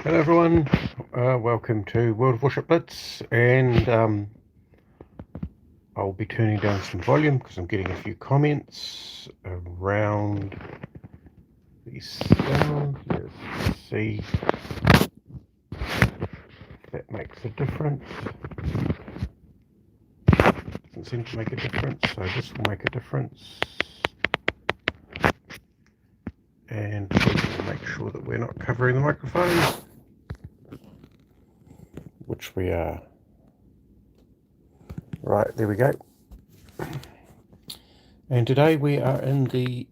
Hello everyone, welcome to World of Warship Blitz, and I'll be turning down some volume because I'm getting a few comments around the sound. Let's see if that makes a difference. Doesn't seem to make a difference, so this will make a difference. And we'll make sure that we're not covering the microphone, which we are. Right, there we go. And today we are in the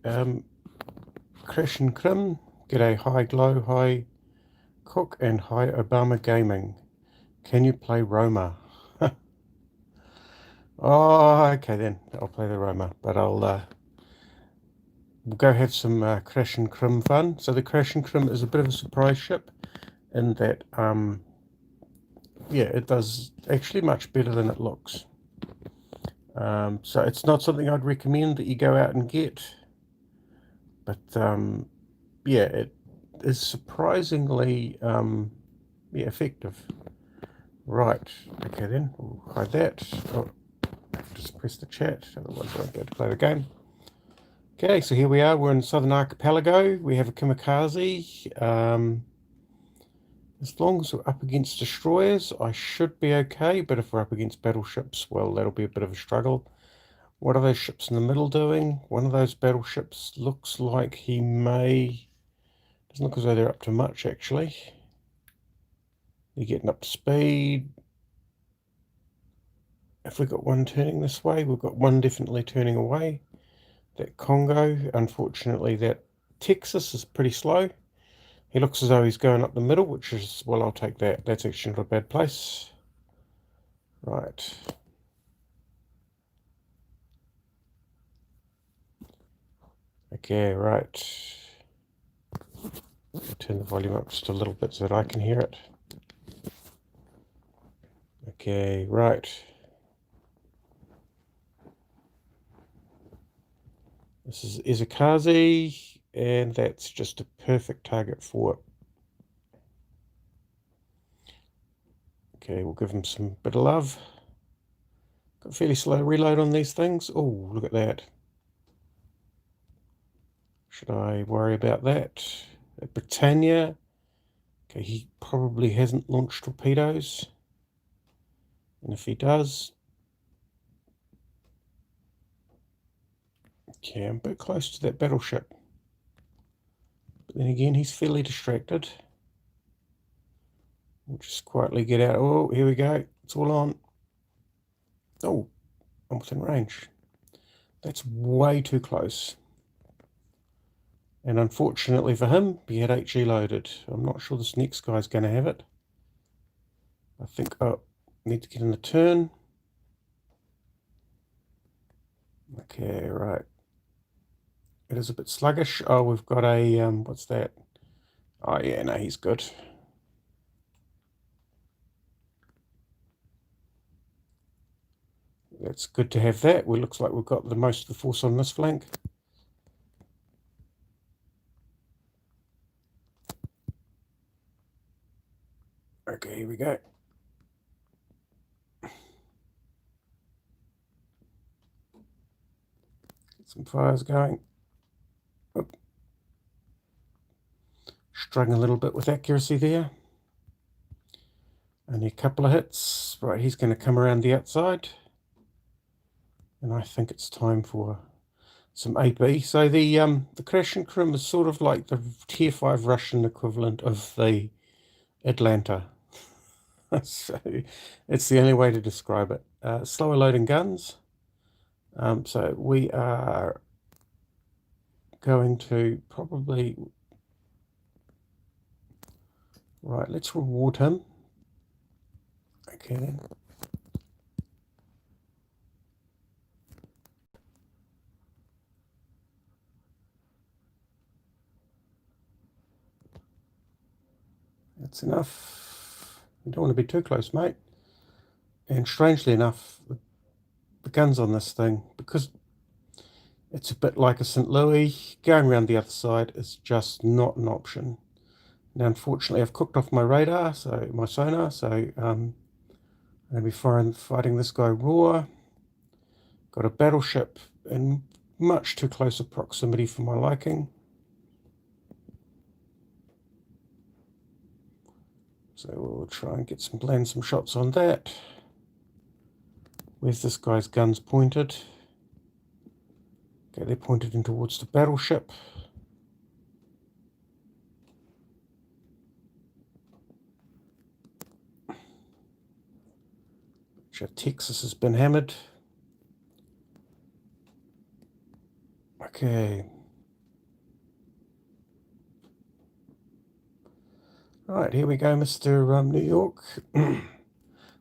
Crash and Crim. G'day, hi Glow, hi Cook, and hi Obama Gaming. Can you play Roma? Oh, okay then. I'll play the Roma, but we'll go have some Crash and Crim fun. So the Crash and Crim is a bit of a surprise ship in that, yeah, it does actually much better than it looks. So it's not something I'd recommend that you go out and get, but yeah, it is surprisingly yeah, effective. Right, okay then, we'll hide that. Oh, I have to just press the chat, otherwise I won't be able to play the game. Okay, so here we are, we're in Southern Archipelago. We have a kamikaze. As long as we're up against destroyers, I should be okay, but if we're up against battleships, well, that'll be a bit of a struggle. What are those ships in the middle doing? One of those battleships looks like he may... Doesn't look as though they're up to much, actually. They're getting up to speed. Have we got one turning this way? We've got one definitely turning away. That Congo, unfortunately, that Texas is pretty slow. He looks as though he's going up the middle, which is, well, I'll take that. That's actually not a bad place. Right. Okay, right. Turn the volume up just a little bit so that I can hear it. Okay, right. This is Izakazi, and that's just a perfect target for it. Okay, we'll give him some bit of love. Got fairly slow reload on these things. Oh, look at that. Should I worry about that? At Britannia. Okay, he probably hasn't launched torpedoes. And if he does... Okay, I'm a bit close to that battleship. But then again, he's fairly distracted. We'll just quietly get out. Oh, here we go. It's all on. Oh, I'm within range. That's way too close. And unfortunately for him, he had HE loaded. I'm not sure this next guy's going to have it. I think, oh, need to get in the turn. Okay, right. It is a bit sluggish. Oh, we've got a, what's that? Oh, yeah, no, he's good. That's good to have that. Well, looks like we've got the most of the force on this flank. Okay, here we go. Get some fires going. Oop. Struggling a little bit with accuracy there. Only a couple of hits. Right, he's going to come around the outside. And I think it's time for some AP. So the Crash and Crim is sort of like the Tier 5 Russian equivalent of the Atlanta. So it's the only way to describe it. Slower loading guns. So we are going to probably... Right, let's reward him. Okay then. That's enough. You don't want to be too close, mate. And strangely enough, the guns on this thing, because it's a bit like a St. Louis, going around the other side is just not an option. Now, unfortunately, I've cooked off my radar, so my sonar, so I'm going to be fighting this guy raw. Got a battleship in much too close a proximity for my liking. So we'll try and land some shots on that. Where's this guy's guns pointed? Okay, they're pointed in towards the battleship. Texas has been hammered. Okay. Right, here we go, Mr. New York.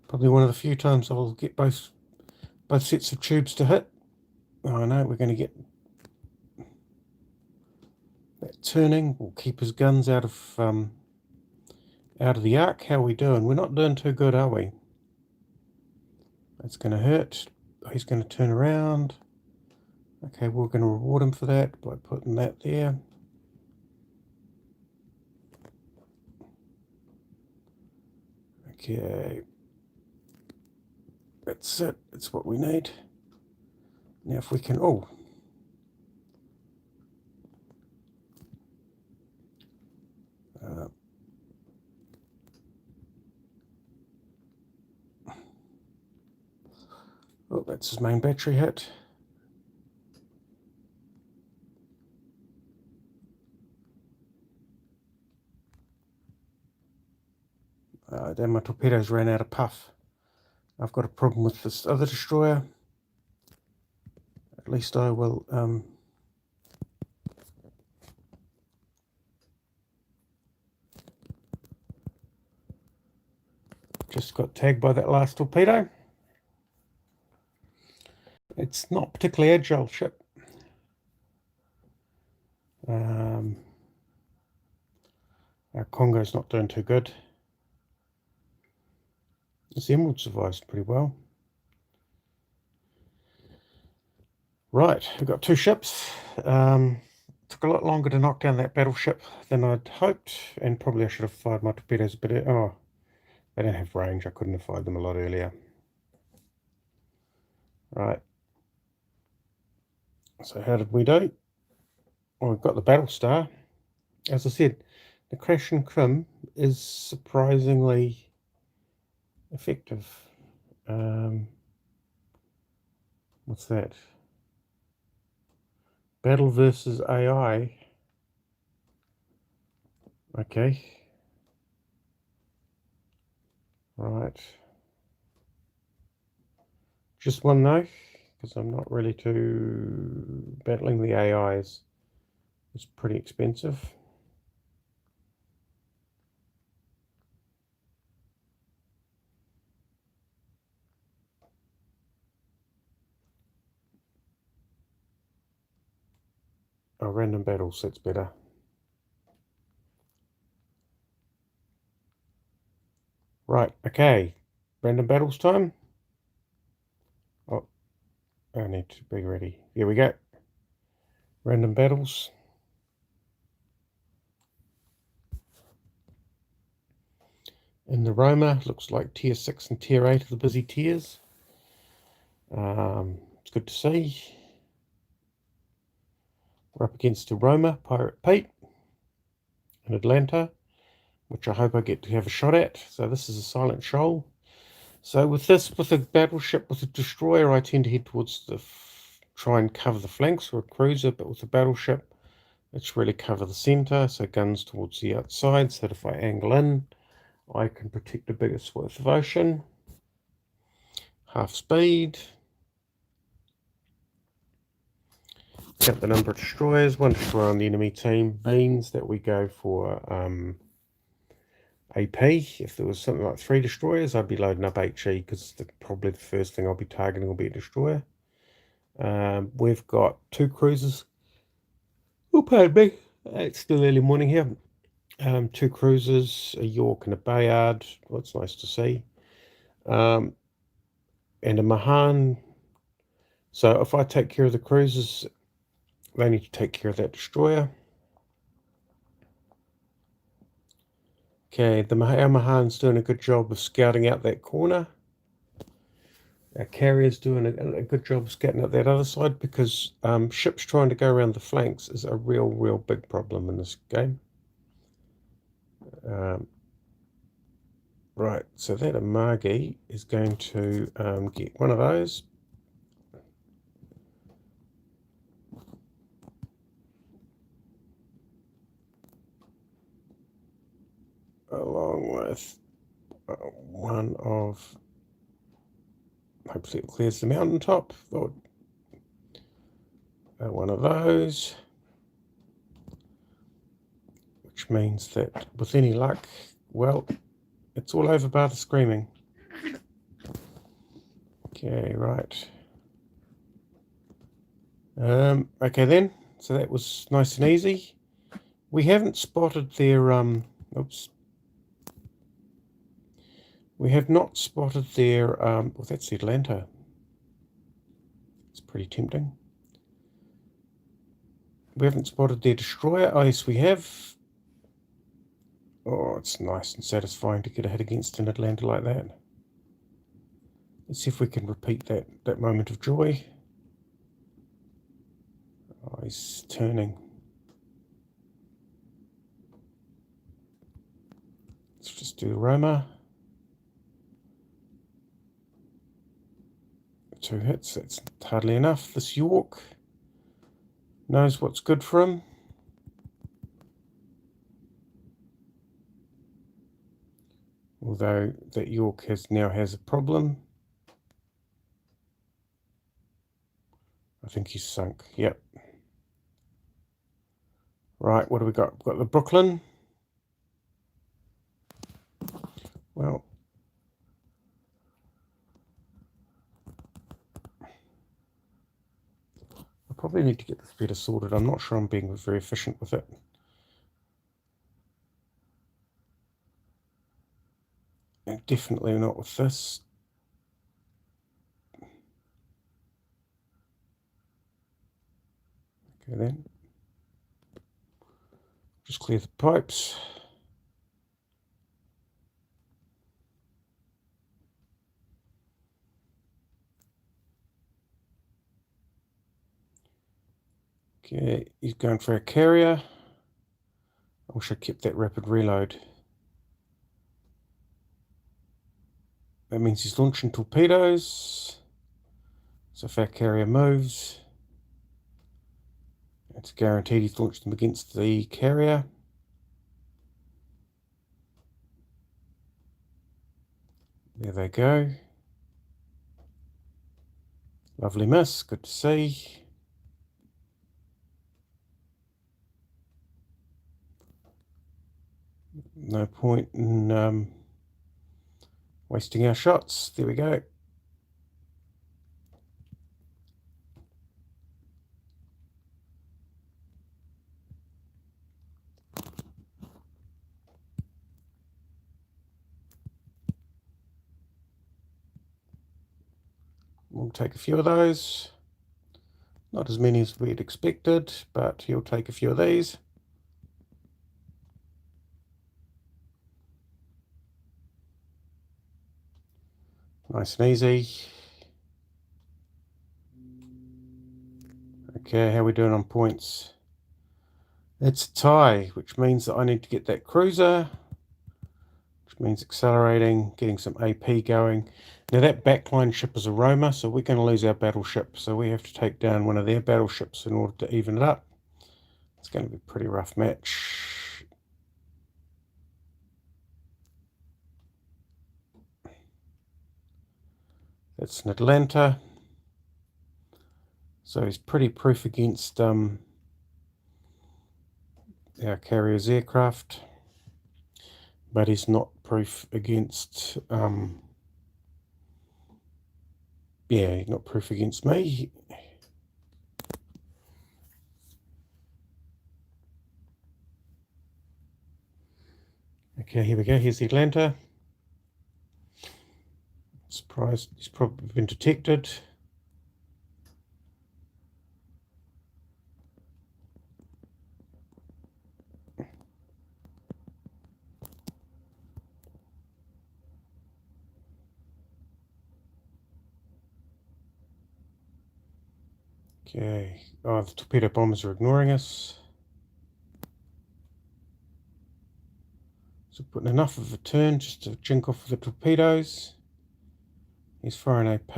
Probably one of the few times I'll get both sets of tubes to hit. Oh no, we're going to get that turning. We'll keep his guns out of the arc. How are we doing? We're not doing too good, are we? That's going to hurt. He's going to turn around. Okay, we're going to reward him for that by putting that there. Okay. That's it. That's what we need. Now if we can... Oh. Oh, that's his main battery hit. Then my torpedoes ran out of puff. I've got a problem with this other destroyer. At least I will just got tagged by that last torpedo. It's not particularly agile ship. Our Congo's not doing too good. This Emerald survives pretty well. Right, we've got two ships. Took a lot longer to knock down that battleship than I'd hoped, and probably I should have fired my torpedoes a bit. Oh, they don't have range. I couldn't have fired them a lot earlier. Right. So how did we do? Well, we've got the battle star. As I said, the crash and crim is surprisingly effective. What's that? Battle versus AI. Okay. Right. Just one though, because I'm not really too... Battling the AIs is pretty expensive. Oh, random battles, that's better. Right, okay. Random battles time. Oh, I need to be ready. Here we go. Random battles. In the Roma, looks like tier 6 and tier 8 are the busy tiers. It's good to see. We're up against the Roma, Pirate Pete, in Atlanta, which I hope I get to have a shot at. So this is a silent shoal. So with a battleship, with a destroyer, I tend to head towards try and cover the flanks, or a cruiser, but with a battleship, it's really cover the center, so guns towards the outside, so that if I angle in, I can protect a bigger swath of ocean. Half speed. Count the number of destroyers. One destroyer on the enemy team means that we go for AP. If there was something like 3 destroyers, I'd be loading up HE, because probably the first thing I'll be targeting will be a destroyer. We've got 2 cruisers. Oh, pardon me. It's still early morning here. 2 cruisers, a York and a Bayard. Well, it's nice to see. And a Mahan. So if I take care of the cruisers, they need to take care of that destroyer. Okay, our Mahan's doing a good job of scouting out that corner. Our carrier's doing a good job of scouting out that other side, because ships trying to go around the flanks is a real big problem in this game. Right, so that Amagi is going to get one of those. Along with one of, hopefully it clears the mountaintop, or one of those, which means that with any luck, well, it's all over bar the screaming. Okay, right. Okay then, so that was nice and easy. We haven't spotted their, oops. We have not spotted their, well, that's the Atlanta. It's pretty tempting. We haven't spotted their destroyer. Oh, yes, we have. Oh, it's nice and satisfying to get a hit against an Atlanta like that. Let's see if we can repeat that moment of joy. Oh, he's turning. Let's just do Roma. 2 hits, that's hardly enough. This York knows what's good for him. Although that York now has a problem. I think he's sunk. Yep. Right, what do we got? We've got the Brooklyn. Well, I probably need to get this better sorted. I'm not sure I'm being very efficient with it. And definitely not with this. Okay then. Just clear the pipes. Okay, he's going for a carrier. I wish I kept that rapid reload. That means he's launching torpedoes. So if our carrier moves, it's guaranteed he's launched them against the carrier. There they go. Lovely miss, good to see. No point in wasting our shots. There we go. We'll take a few of those. Not as many as we'd expected, but he'll take a few of these. Nice and easy. Okay, how are we doing on points? It's a tie, which means that I need to get that cruiser, which means accelerating, getting some AP going. Now that backline ship is a Roma, so we're going to lose our battleship. So we have to take down one of their battleships in order to even it up. It's going to be a pretty rough match. That's an Atlanta. So he's pretty proof against our carrier's aircraft, but he's not proof against he's not proof against me. Okay, here we go. Here's the Atlanta. Surprised he's probably been detected. Okay. Oh, the torpedo bombers are ignoring us. So putting enough of a turn just to jink off the torpedoes. He's firing AP.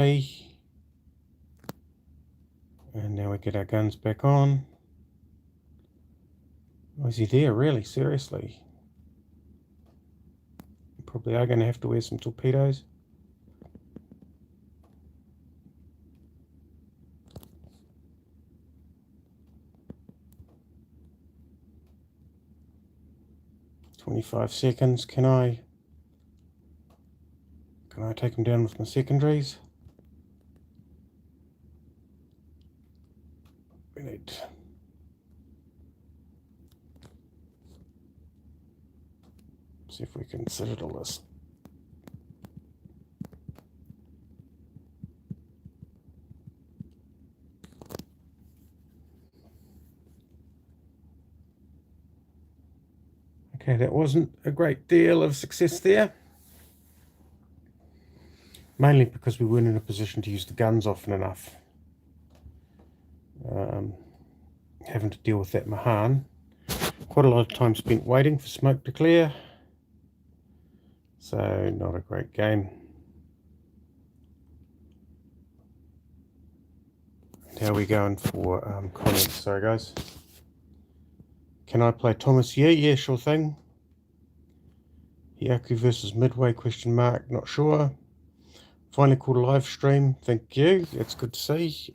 And now we get our guns back on. Oh, is he there, really? Seriously? Probably are going to have to wear some torpedoes. "25 seconds. Can I take him down with my secondaries?" We need... see if we can citadel this. Okay, that wasn't a great deal of success there. Mainly because we weren't in a position to use the guns often enough. Having to deal with that Mahan. Quite a lot of time spent waiting for smoke to clear. So, not a great game. How are we going for comments? Sorry, guys. Can I play Thomas? Yeah, sure thing. Yaku versus Midway, question mark, not sure. Finally caught a live stream, thank you, it's good to see.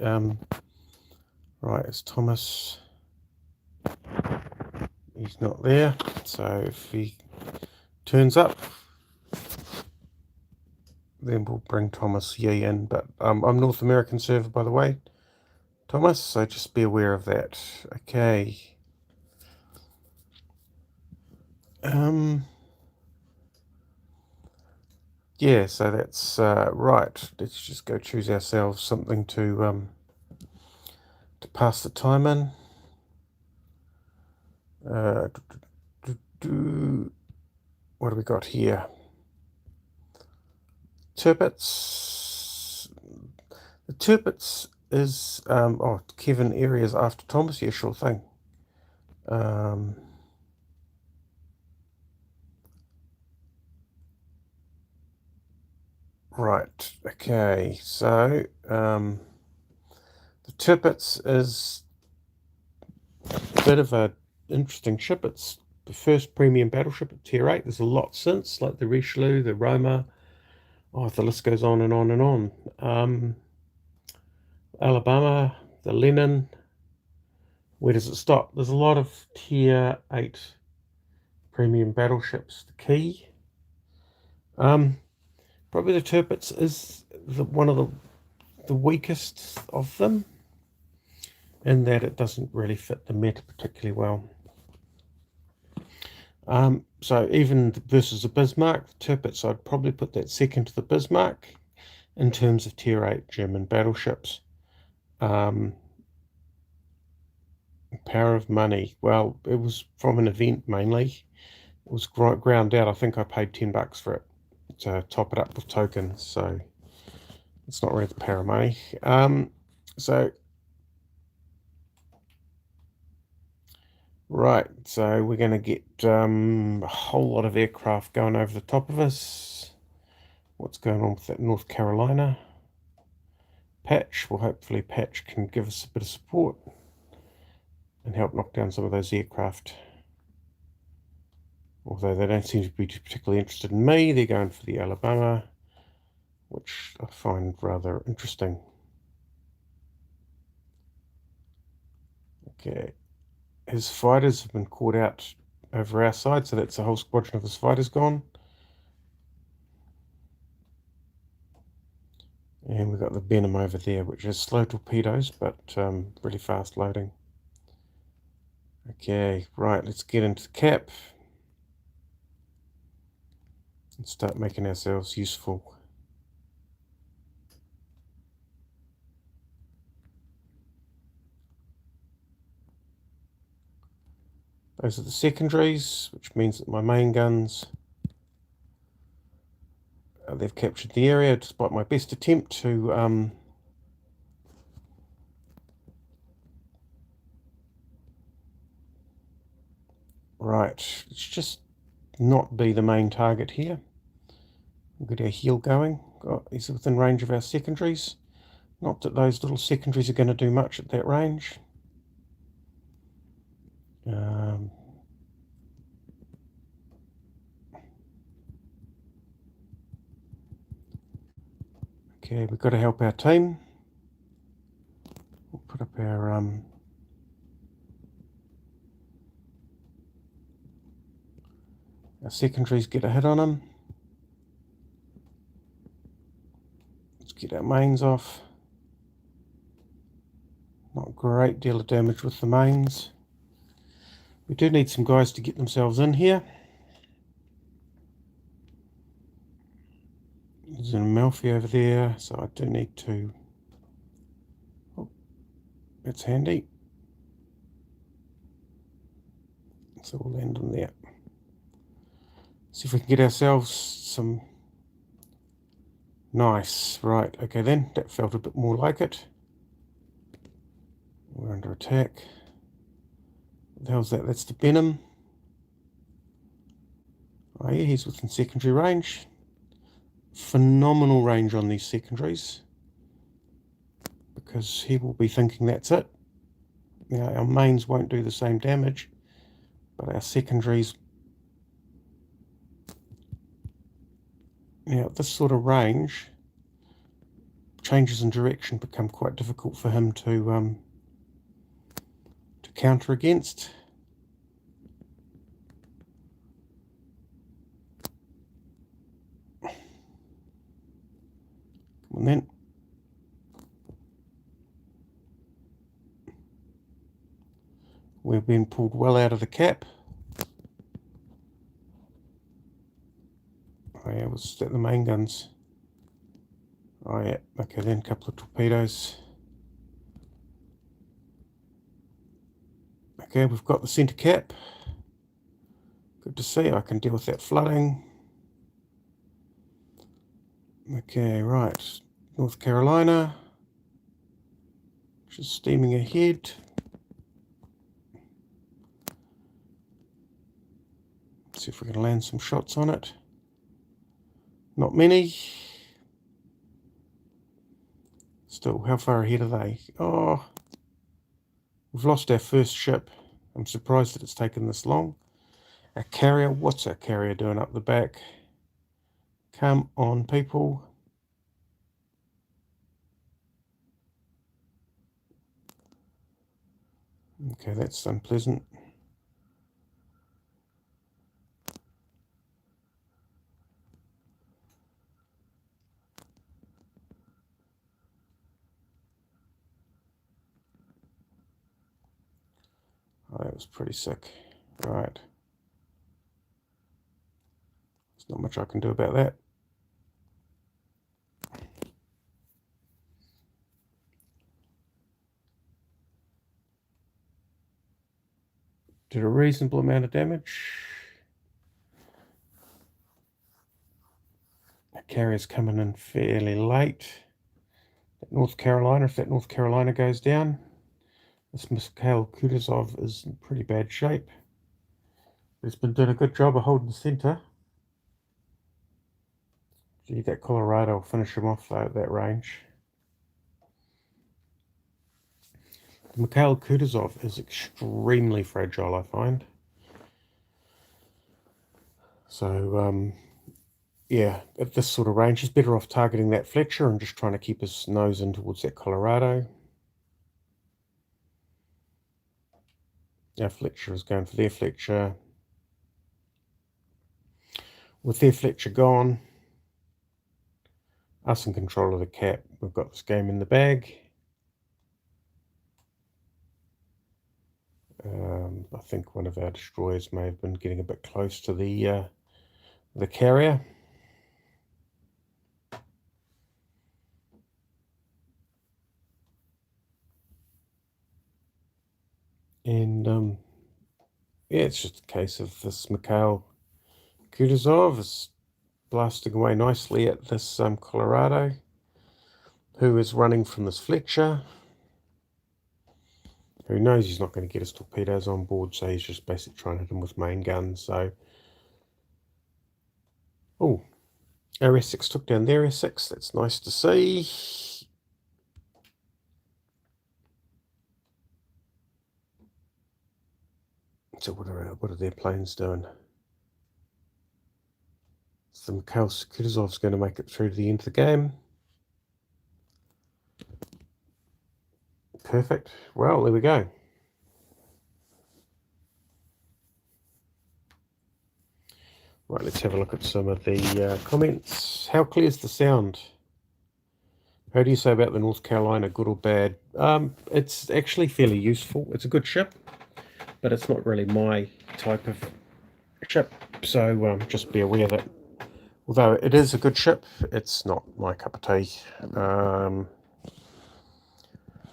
Right, it's Thomas. He's not there, so if he turns up, then we'll bring Thomas Yee in. But I'm North American server, by the way, Thomas, so just be aware of that. Okay. Yeah, so that's right. Let's just go choose ourselves something to pass the time in. What do we got here? Tirpitz. The Tirpitz is Kevin areas after Thomas. Yeah, sure thing. Right, okay, so the Tirpitz is a bit of an interesting ship. It's the first premium battleship at Tier 8. There's a lot since, like the Richelieu, the Roma. Oh, the list goes on and on and on. Alabama, the Lenin. Where does it stop? There's a lot of Tier 8 premium battleships. The key. Probably the Tirpitz is one of the weakest of them, in that it doesn't really fit the meta particularly well. So even versus the Bismarck, the Tirpitz, I'd probably put that second to the Bismarck in terms of Tier 8 German battleships. Power of money. Well, it was from an event mainly. It was ground out. I think I paid $10 for it to top it up with tokens, so it's not really the power of money. Right, so we're going to get a whole lot of aircraft going over the top of us. What's going on with that North Carolina patch? Well, hopefully patch can give us a bit of support and help knock down some of those aircraft. Although they don't seem to be particularly interested in me, they're going for the Alabama, which I find rather interesting. Okay, his fighters have been caught out over our side, so that's a whole squadron of his fighters gone. And we've got the Benham over there, which is slow torpedoes, but really fast loading. Okay, right, let's get into the cap and start making ourselves useful. Those are the secondaries, which means that my main guns, they've captured the area, despite my best attempt to Right, let's just not be the main target here. We'll get our heel going. He's within range of our secondaries. Not that those little secondaries are going to do much at that range. Okay, we've got to help our team. We'll put up our secondaries, get a hit on them. Let's get our mains off. Not a great deal of damage with the mains. We do need some guys to get themselves in here. There's an Amalfi over there, so I do need to... Oh, that's handy. So we'll land on there. See if we can get ourselves some... Nice. Right, okay then. That felt a bit more like it. We're under attack. What the hell's that? That's the Benham. Oh yeah, he's within secondary range. Phenomenal range on these secondaries, because he will be thinking that's it. Now, our mains won't do the same damage, but our secondaries... Now, at this sort of range, changes in direction become quite difficult for him to counter against. Come on then. We've been pulled well out of the cap. Oh yeah, was that the main guns? Oh yeah, okay then, a couple of torpedoes. Okay, we've got the centre cap. Good to see, I can deal with that flooding. Okay, right, North Carolina. Just steaming ahead. Let's see if we can land some shots on it. Not many. Still, how far ahead are they? Oh, we've lost our first ship. I'm surprised that it's taken this long. Our carrier, what's our carrier doing up the back? Come on, people. Okay, that's unpleasant. Oh, that was pretty sick. Right. There's not much I can do about that. Did a reasonable amount of damage. The carrier's coming in fairly late. That North Carolina, if that North Carolina goes down, this Mikhail Kutuzov is in pretty bad shape. He's been doing a good job of holding center. Gee, that Colorado will finish him off though at that range. The Mikhail Kutuzov is extremely fragile, I find. So, yeah, at this sort of range, he's better off targeting that Fletcher and just trying to keep his nose in towards that Colorado. Our Fletcher is going for their Fletcher. With their Fletcher gone, us in control of the cap, we've got this game in the bag. I think one of our destroyers may have been getting a bit close to the carrier. And yeah, it's just a case of this Mikhail Kutuzov is blasting away nicely at this Colorado, who is running from this Fletcher. He knows he's not going to get his torpedoes on board, so he's just basically trying to hit them with main guns. So, oh, our S6 took down their S6. That's nice to see. So what are their planes doing? So Mikhail Kutuzov's going to make it through to the end of the game. Perfect. Well, there we go. Right, let's have a look at some of the comments. How clear is the sound? How do you say about the North Carolina, good or bad? It's actually fairly useful. It's a good ship, but it's not really my type of ship. So just be aware that although it is a good ship, it's not my cup of tea.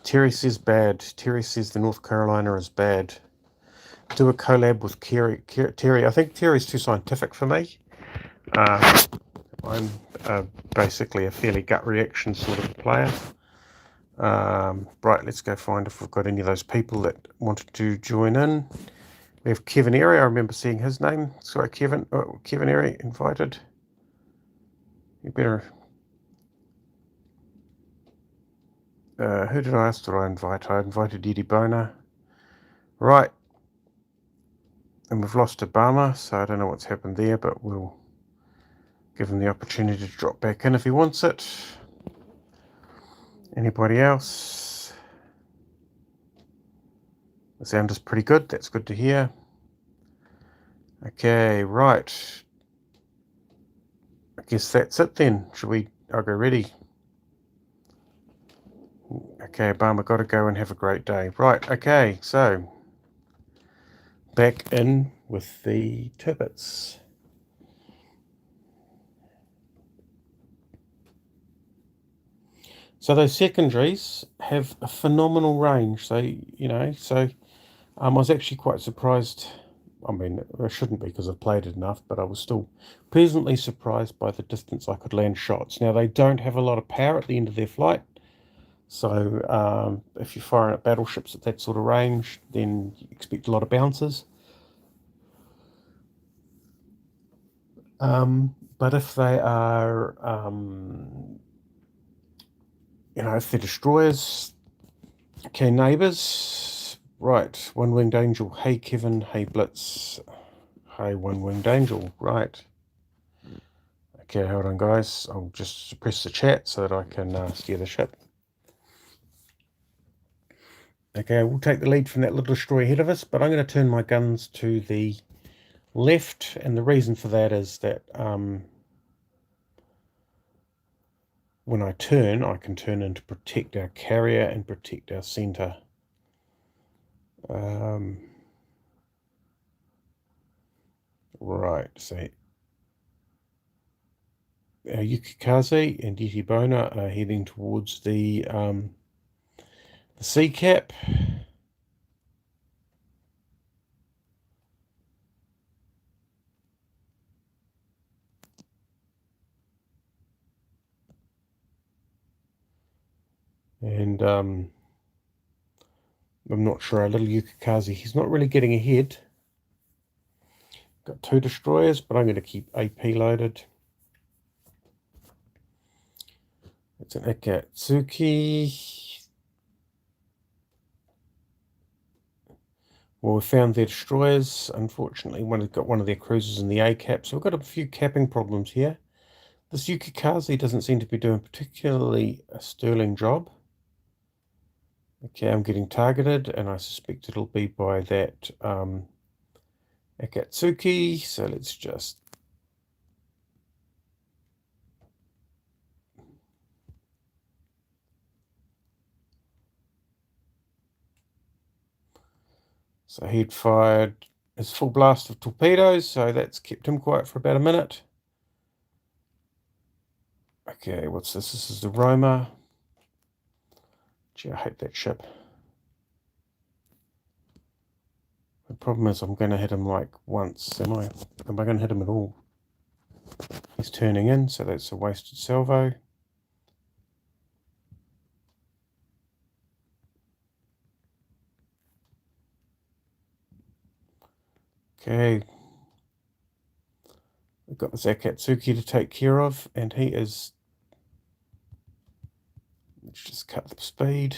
Terry says bad. Terry says the North Carolina is bad. Do a collab with Terry. I think Terry's too scientific for me. I'm basically a fairly gut reaction sort of player. Right, let's go find if we've got any of those people that wanted to join in. We have Kevin Airy. I remember seeing his name. Sorry, Kevin. Oh, Kevin Airy invited. You better. Who did I ask? Did I invite? I invited Eddie Boner. Right. And we've lost Obama, so I don't know what's happened there, but we'll give him the opportunity to drop back in if he wants it. Anybody else? The sound is pretty good. That's good to hear. Okay, right. I guess that's it then. I'll go ready. Okay, Obama, got to go and have a great day. Right, okay, so back in with the Tirpitz. So those secondaries have a phenomenal range. So, I was actually quite surprised. I mean, I shouldn't be because I've played it enough, but I was still pleasantly surprised by the distance I could land shots. Now, they don't have a lot of power at the end of their flight. So if you're firing at battleships at that sort of range, then you expect a lot of bounces. But if they are, if they're destroyers, okay, neighbours, right, One-Winged Angel, hey Kevin, hey Blitz, hey One-Winged Angel, right. Okay, hold on guys, I'll just suppress the chat so that I can steer the ship. Okay, we'll take the lead from that little destroyer ahead of us, but I'm going to turn my guns to the left, and the reason for that is that when I can turn in to protect our carrier and protect our center. Right, so our Yukikaze and Yetibona are heading towards the sea cap. And I'm not sure, our little Yukikaze, he's not really getting ahead. Got 2 destroyers, but I'm going to keep AP loaded. It's an Akatsuki. Well, we found their destroyers. Unfortunately, got one of their cruisers in the A cap, so we've got a few capping problems here. This Yukikaze doesn't seem to be doing particularly a sterling job. Okay, I'm getting targeted, and I suspect it'll be by that Akatsuki. So let's just... So he'd fired his full blast of torpedoes, so that's kept him quiet for about a minute. Okay, what's this? This is the Roma. Gee, I hate that ship. The problem is I'm going to hit him like once. Am I going to hit him at all? He's turning in, so that's a wasted salvo. Okay. We've got this Akatsuki to take care of, and he is... Let's just cut the speed.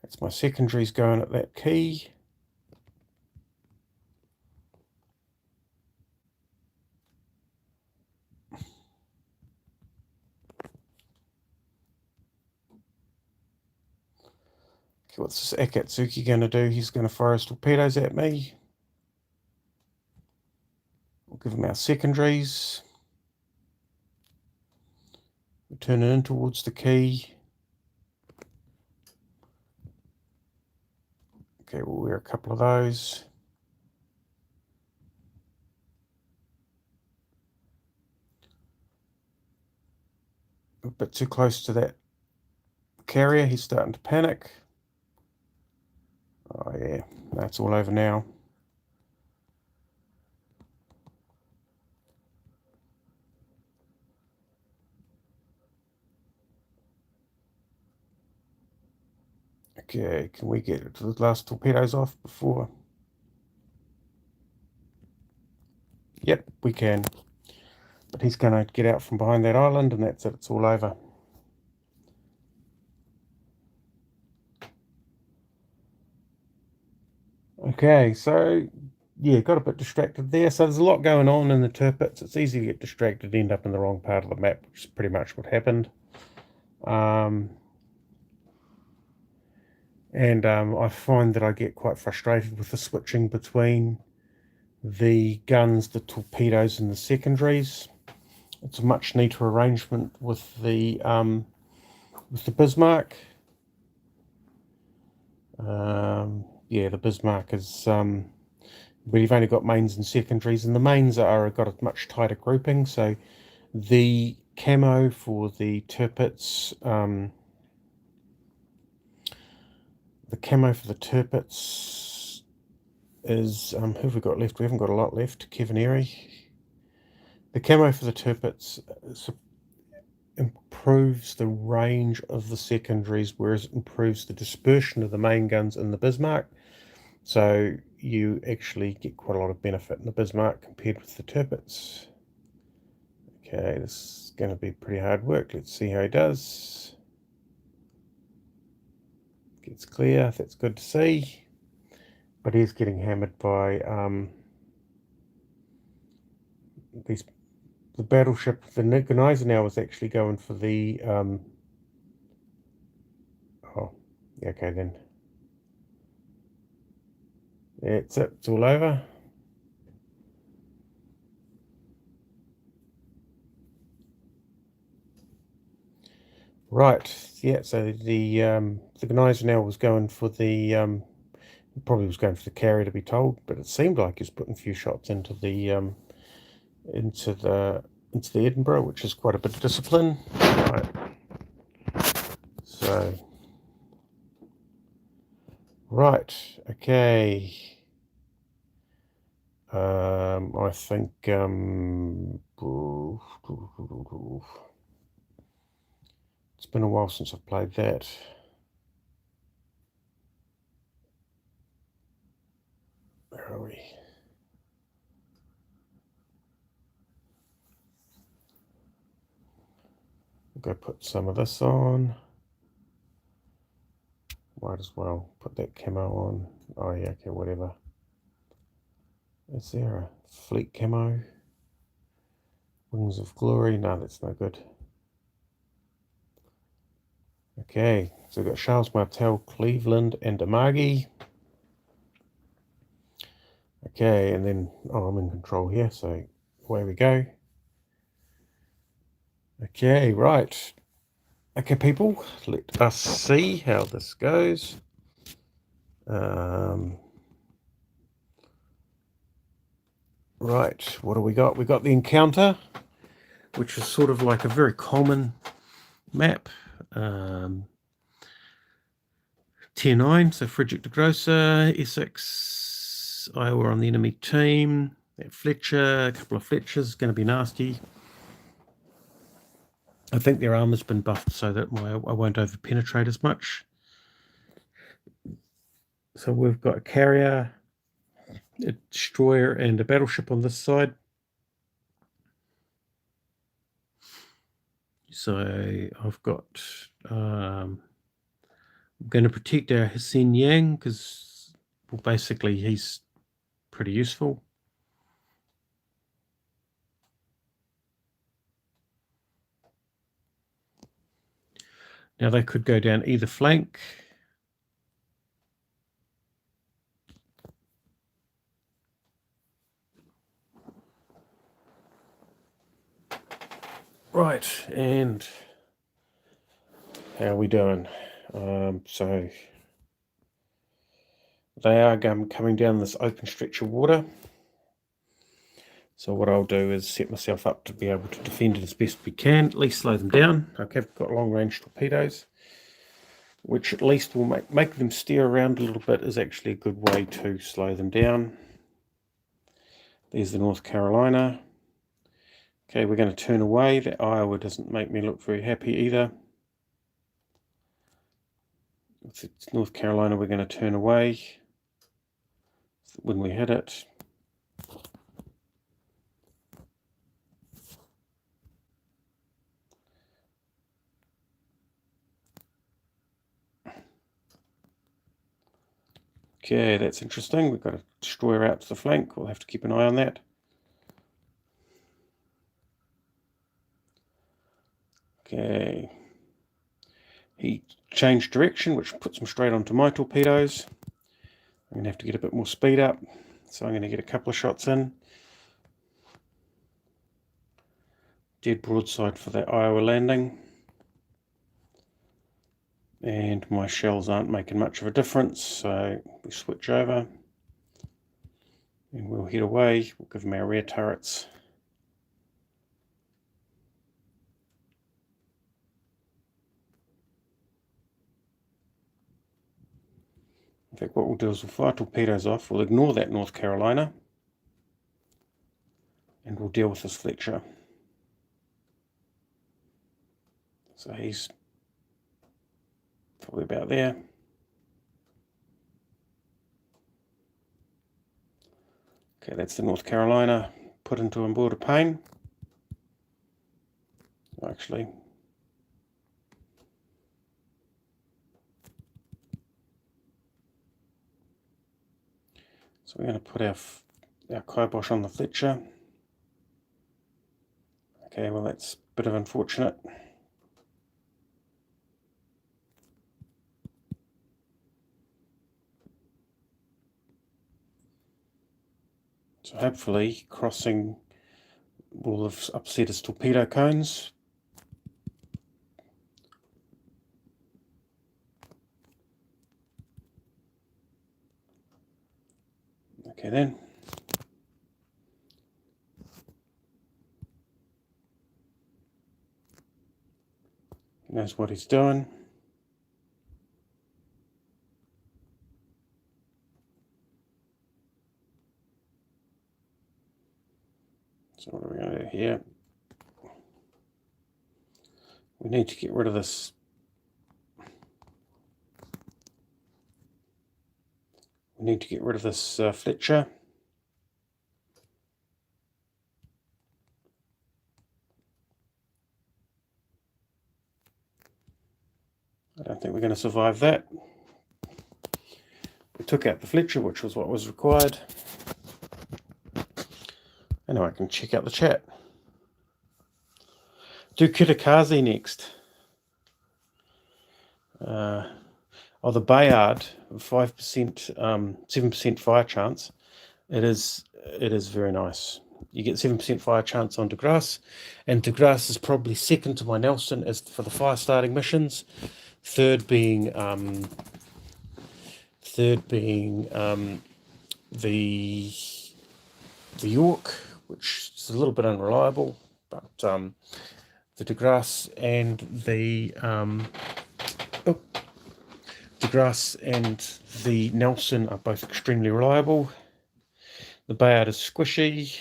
That's my secondaries going at that key. Okay, what's this Akatsuki going to do? He's going to fire his torpedoes at me. We'll give him our secondaries. We'll turn it in towards the key. Okay, we'll wear a couple of those. A bit too close to that carrier. He's starting to panic. Oh yeah, that's all over now. Okay, can we get the last torpedoes off before? Yep, we can. But he's going to get out from behind that island, and that's it. It's all over. Okay, so yeah, got a bit distracted there. So there's a lot going on in the Tirpitz. It's easy to get distracted, end up in the wrong part of the map, which is pretty much what happened. I find that I get quite frustrated with the switching between the guns, the torpedoes, and the secondaries. It's a much neater arrangement with the Bismarck. Yeah, the Bismarck is, but you've only got mains and secondaries, and the mains got a much tighter grouping. So the camo for the Tirpitz, is, who have we got left? We haven't got a lot left. Kevin Airy. The camo for the Tirpitz improves the range of the secondaries, whereas it improves the dispersion of the main guns in the Bismarck. So you actually get quite a lot of benefit in the Bismarck compared with the Tirpitz. Okay, this is going to be pretty hard work. Let's see how he does. Gets clear. That's good to see. But he's getting hammered by the battleship. The Gneiser now is actually going for the oh, okay then. That's it. It's all over. Right. Yeah. So the Gneiser now was going for the probably was going for the carrier, to be told, but it seemed like he was putting a few shots into the Edinburgh, which is quite a bit of discipline. Right. So, right, okay. I think it's been a while since I've played that. Where are we? We'll go put some of this on. Might as well put that camo on. Oh yeah, okay, whatever. Is there a fleet camo? Wings of Glory? No, that's no good. Okay, so we've got Charles Martel, Cleveland, and Amagi. Okay, and then, oh, I'm in control here, so away we go. Okay, right. Okay, people, let us see how this goes. Right, what do we got? We got the Encounter, which is sort of like a very common map. Tier 9, so Frederick de Grosser, Essex, Iowa on the enemy team. That Fletcher, a couple of Fletchers, is going to be nasty. I think their armor's been buffed so that I won't over-penetrate as much. So we've got a carrier, a destroyer, and a battleship on this side. So I've got, I'm going to protect our Hsien Yang because, well, basically he's pretty useful. Now they could go down either flank. Right, and how are we doing? So they are coming down this open stretch of water. So what I'll do is set myself up to be able to defend it as best we can, at least slow them down. Okay, I've got long-range torpedoes, which at least will make them steer around a little bit, is actually a good way to slow them down. There's the North Carolina. Okay, we're going to turn away. That Iowa doesn't make me look very happy either. It's North Carolina, we're going to turn away when we hit it. Okay, that's interesting. We've got a destroyer out to the flank. We'll have to keep an eye on that. Okay. He changed direction, which puts him straight onto my torpedoes. I'm going to have to get a bit more speed up. So I'm going to get a couple of shots in. Dead broadside for that Iowa landing. And my shells aren't making much of a difference, so we switch over. And we'll head away. We'll give them our rear turrets. In fact, what we'll do is we'll fire torpedoes off. We'll ignore that North Carolina. And we'll deal with this Fletcher. So he's probably about there. Okay, that's the North Carolina put into on board a pane. Actually, so we're going to put our kibosh on the Fletcher. Okay, well that's a bit of unfortunate. So hopefully crossing will have upset his torpedo cones. Okay then. He knows what he's doing. So what are we going to do here? We need to get rid of this. We need to get rid of this Fletcher. I don't think we're going to survive that. We took out the Fletcher, which was what was required. And now I can check out the chat. Do Kitakaze next. Oh, the Bayard, 5%, 7% fire chance. It is very nice. You get 7% fire chance on De Grasse, and De Grasse is probably second to my Nelson as for the fire starting missions. Third being the York, which is a little bit unreliable, but the De Grasse and the De Grasse and the Nelson are both extremely reliable. The Bayard is squishy.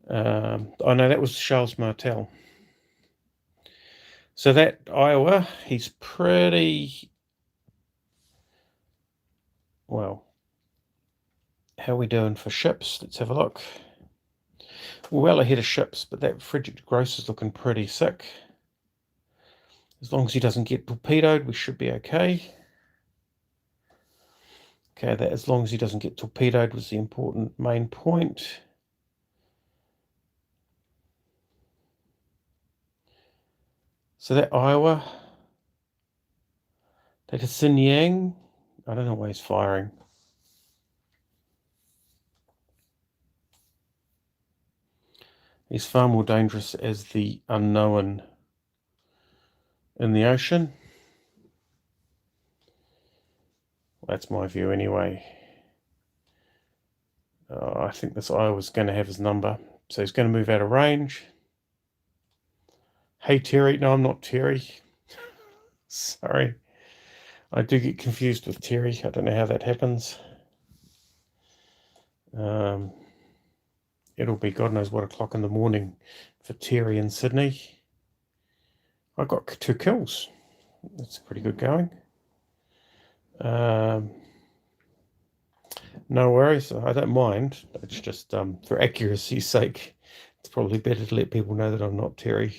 Oh no, that was Charles Martel. So that Iowa, he's pretty well, how are we doing for ships? Let's have a look. We're well ahead of ships, but that frigid gross is looking pretty sick. As long as he doesn't get torpedoed, we should be okay. Okay, that as long as he doesn't get torpedoed was the important main point. So that Iowa, that is Xin Yang. I don't know why he's firing. He's far more dangerous as the unknown in the ocean. That's my view anyway. I think this Iowa's going to have his number. So he's going to move out of range. Hey, Terry. No, I'm not Terry. Sorry. I do get confused with Terry. I don't know how that happens. It'll be God knows what o'clock in the morning for Terry in Sydney. I got 2 kills. That's pretty good going. No worries. I don't mind. It's just for accuracy's sake, it's probably better to let people know that I'm not Terry.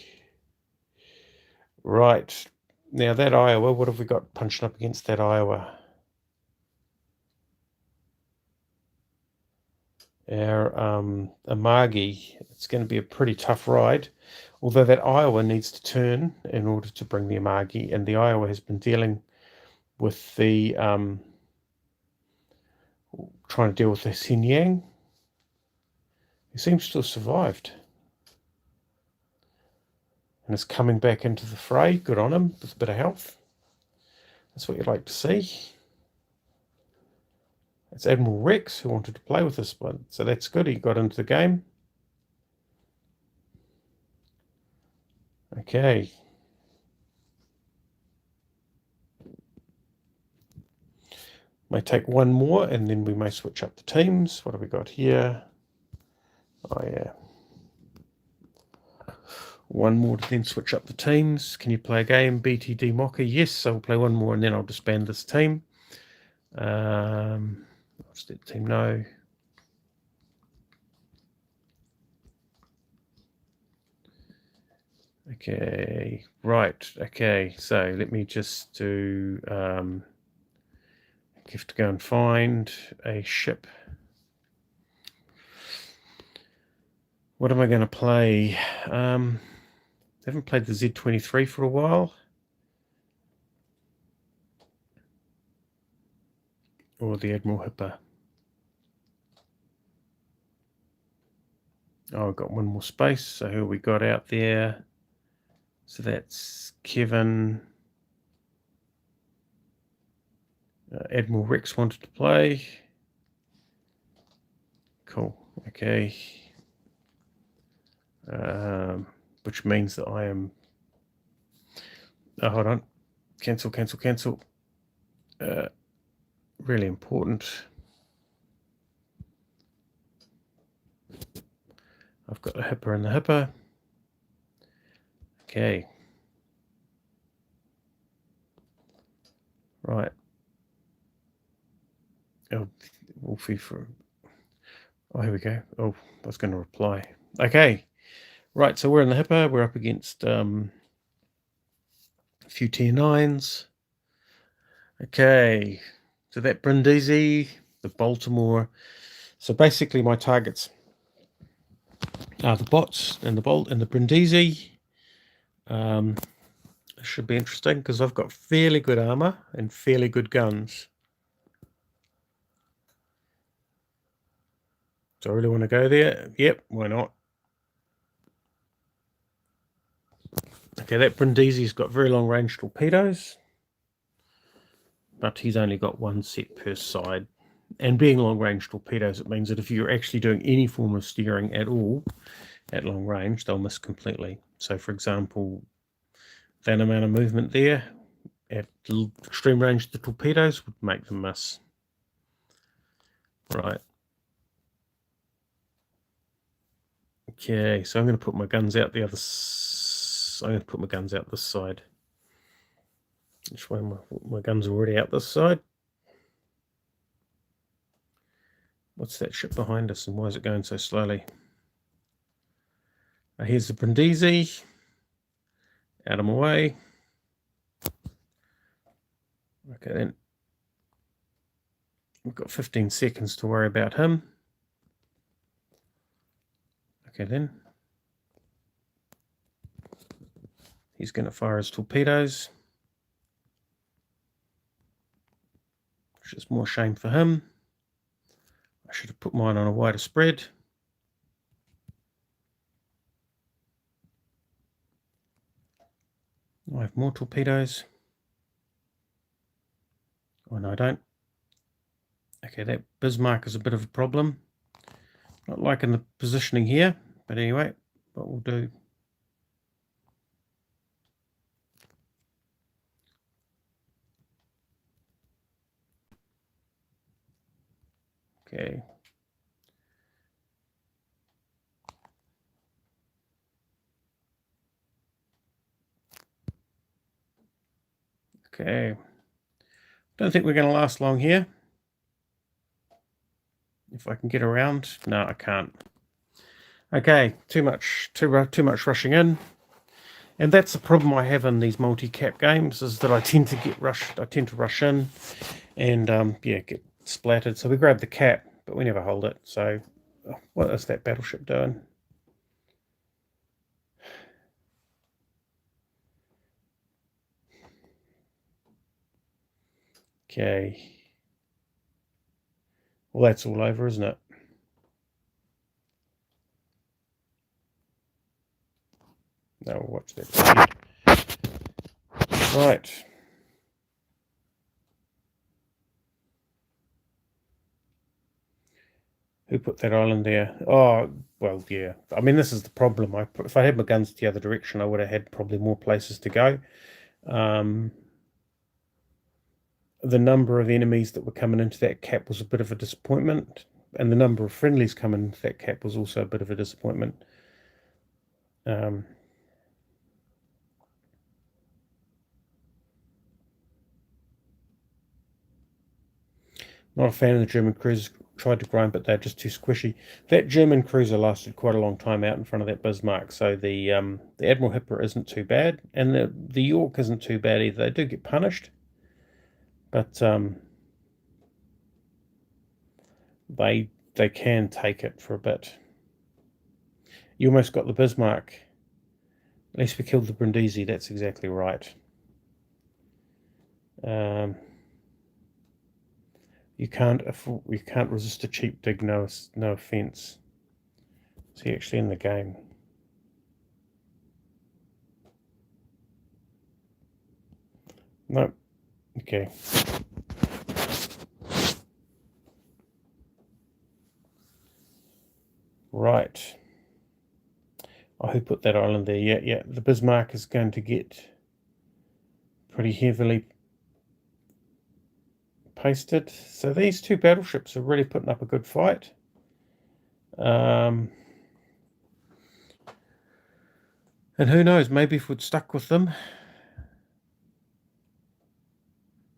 Right. Now that Iowa, what have we got punching up against that Iowa? Our Amagi. It's going to be a pretty tough ride, although that Iowa needs to turn in order to bring the Amagi, and the Iowa has been dealing with the trying to deal with the Xin Yang. He seems to have survived and is coming back into the fray. Good on him, with a bit of health. That's what you'd like to see. It's Admiral Rex who wanted to play with this one, so that's good. He got into the game. Okay. May take one more, and then we may switch up the teams. What have we got here? Oh, yeah. One more to then switch up the teams. Can you play a game? BTD Mocker? Yes, I'll play one more, and then I'll disband this team. I'll just let the team know. Okay, right. Okay, so let me just do... I have to go and find a ship. What am I going to play? I haven't played the Z-23 for a while. Or the Admiral Hipper. Oh, I've got one more space. So who we got out there? So that's Kevin. Admiral Rex wanted to play. Cool. Okay. Which means that I am... Oh, hold on. Cancel. Really important. I've got the Hipper and the Hipper. Okay. Right. Oh, Wolfie for... Oh, here we go. Oh, I was going to reply. Okay. Right, so we're in the Hipper. We're up against a few tier 9s. Okay. So that Brindisi, the Baltimore. So basically my targets are the bots and the Bolt and the Brindisi. Should be interesting because I've got fairly good armor and fairly good guns. Do I really want to go there? Yep, why not? Okay, that Brindisi's got very long range torpedoes, but he's only got one set per side. And being long range torpedoes, it means that if you're actually doing any form of steering at all at long range, they'll miss completely. So for example, that amount of movement there at extreme range, the torpedoes would make them miss. Right. Okay, so I'm going to put my guns out the other side. I'm going to put my guns out this side. Which way my guns are already out this side. What's that ship behind us, and why is it going so slowly? Here's the Brindisi. Out of my way. Okay, then. We've got 15 seconds to worry about him. Okay, then. He's going to fire his torpedoes. Which is more shame for him. I should have put mine on a wider spread. I have more torpedoes. Oh, no, I don't. Okay, that Bismarck is a bit of a problem. Not liking the positioning here, but anyway, what we'll do. Okay. Okay. Don't think we're going to last long here. If I can get around. No, I can't. Okay, too much rushing in. And that's the problem I have in these multi-cap games, is that I tend to get rushed. I tend to rush in and yeah, get splattered. So we grab the cap, but we never hold it. So what is that battleship doing? Okay. Well, that's all over, isn't it? No, we'll watch that. Right. Who put that island there? Oh, well, yeah. I mean, this is the problem. If I had my guns the other direction, I would have had probably more places to go. The number of enemies that were coming into that cap was a bit of a disappointment, and the number of friendlies coming into that cap was also a bit of a disappointment. Not a fan of the German cruisers. Tried to grind, but they're just too squishy. That German cruiser lasted quite a long time out in front of that Bismarck, so the Admiral Hipper isn't too bad, and the York isn't too bad either. They do get punished, but they can take it for a bit. You almost got the Bismarck. At least we killed the Brindisi. That's exactly right. You can't resist a cheap dig. No offense. Is he actually in the game? No. Okay. Right. Oh, who put that island there? Yeah. The Bismarck is going to get pretty heavily pasted. So these two battleships are really putting up a good fight. And who knows, maybe if we'd stuck with them.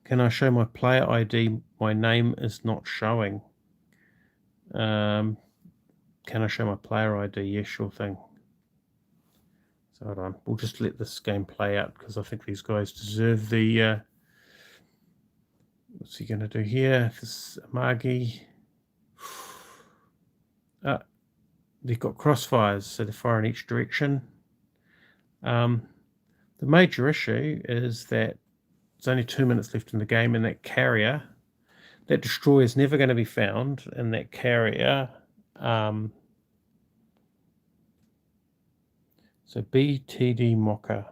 Can I show my player ID? My name is not showing. Can I show my player ID? Yes, sure thing. So hold on, we'll just let this game play out, because I think these guys deserve the what's he going to do here? This Amagi. They've got crossfires, so they're firing each direction. The major issue is that there's only 2 minutes left in the game, and that carrier, that destroyer, is never going to be found, and that carrier. So BTD Mocha.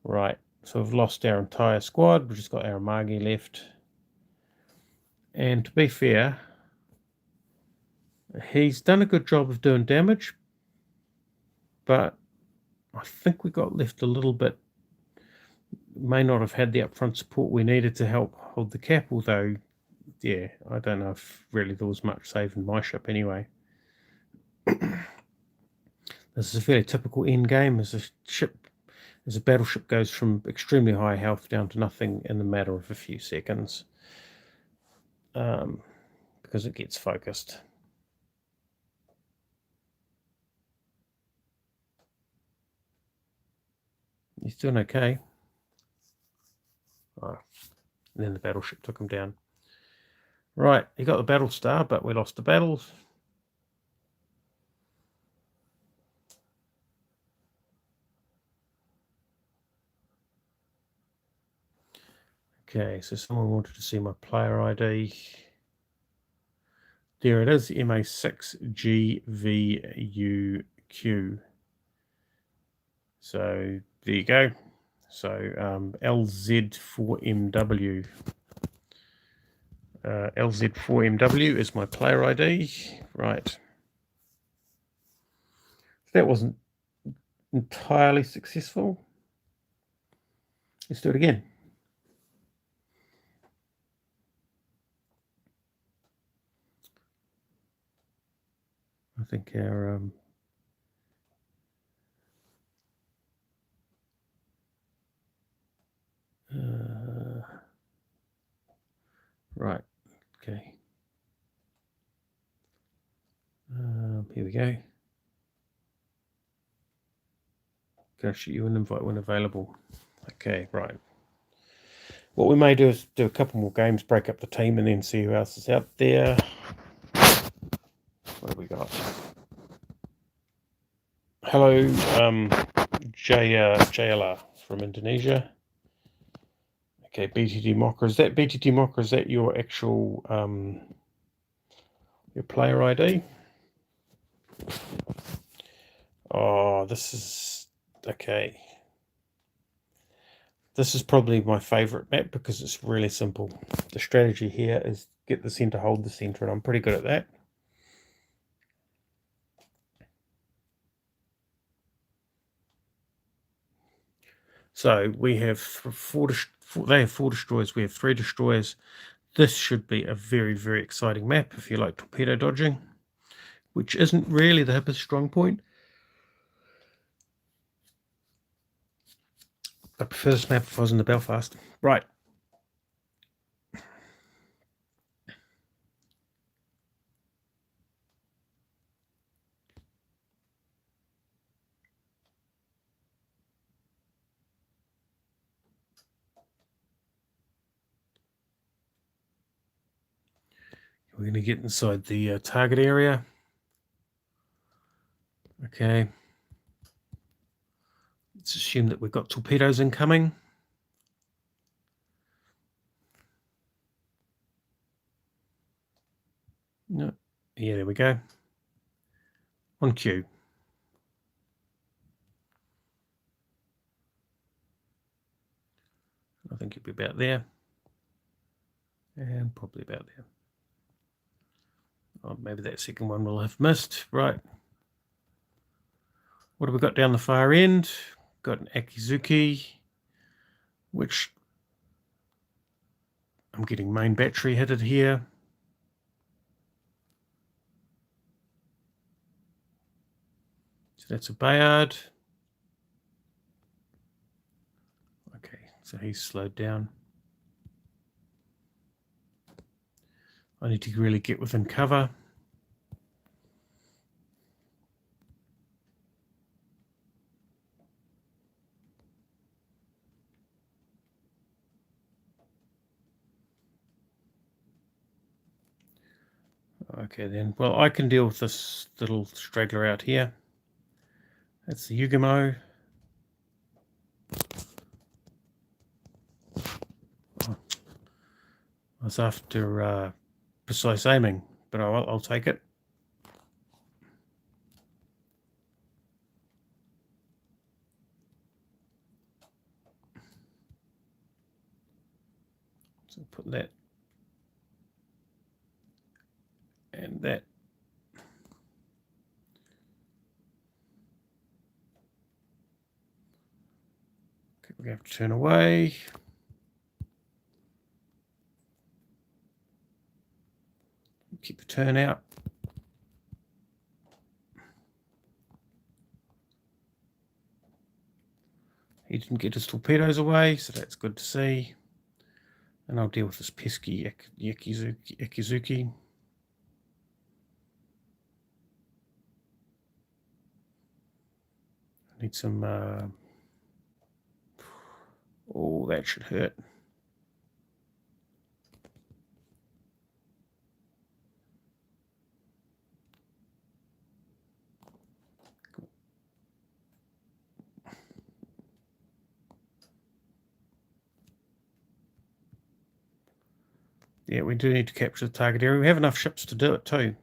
Right, so we've lost our entire squad. We've just got our Amagi left. And to be fair, he's done a good job of doing damage, but I think we got left a little bit. May not have had the upfront support we needed to help hold the cap, although, yeah, I don't know if really there was much saving my ship anyway. This is a fairly typical end game as a battleship goes from extremely high health down to nothing in the matter of a few seconds. Because because it gets focused. He's doing okay. Oh, and then the battleship took him down. Right, he got the battle star, but we lost the battles. Okay, so someone wanted to see my player ID. There it is, MA6GVUQ. So there you go. So LZ4MW. LZ4MW is my player ID. Right. That wasn't entirely successful. Let's do it again. I think our right, okay. Here we go. Can I shoot you an invite when available? Okay, right. What we may do is do a couple more games, break up the team, and then see who else is out there. What have we got? Hello, JLR from Indonesia. Okay, BTD Mocker. Is that BTD Mocker? Is that your actual your player ID? Oh, this is okay. This is probably my favorite map because it's really simple. The strategy here is get the center, hold the center, and I'm pretty good at that. So we have they have 4 destroyers, we have 3 destroyers. This should be a very, very exciting map if you like torpedo dodging, which isn't really the Hipper's strong point. I prefer this map if I was in the Belfast. Right. We're going to get inside the target area. Okay. Let's assume that we've got torpedoes incoming. No. Yeah, there we go. On cue. I think it'll be about there. And probably about there. Oh, maybe that second one will have missed. Right. What have we got down the far end? Got an Akizuki, which I'm getting main battery headed here. So that's a Bayard. Okay, so he's slowed down. I need to really get within cover. Okay then, well I can deal with this little straggler out here. That's the Yugamo. Oh, I was after precise aiming, but I'll take it. So put that and that. Okay, we're going to have to turn away. Keep the turn out. He didn't get his torpedoes away, so that's good to see. And I'll deal with this pesky Yakizuki. Need some... oh, that should hurt. Yeah, we do need to capture the target area. We have enough ships to do it too.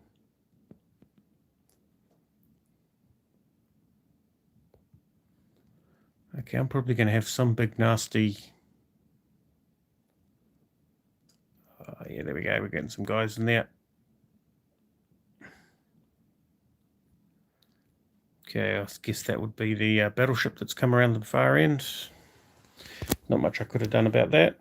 Okay, I'm probably going to have some big nasty... yeah, there we go. We're getting some guys in there. Okay, I guess that would be the battleship that's come around the far end. Not much I could have done about that.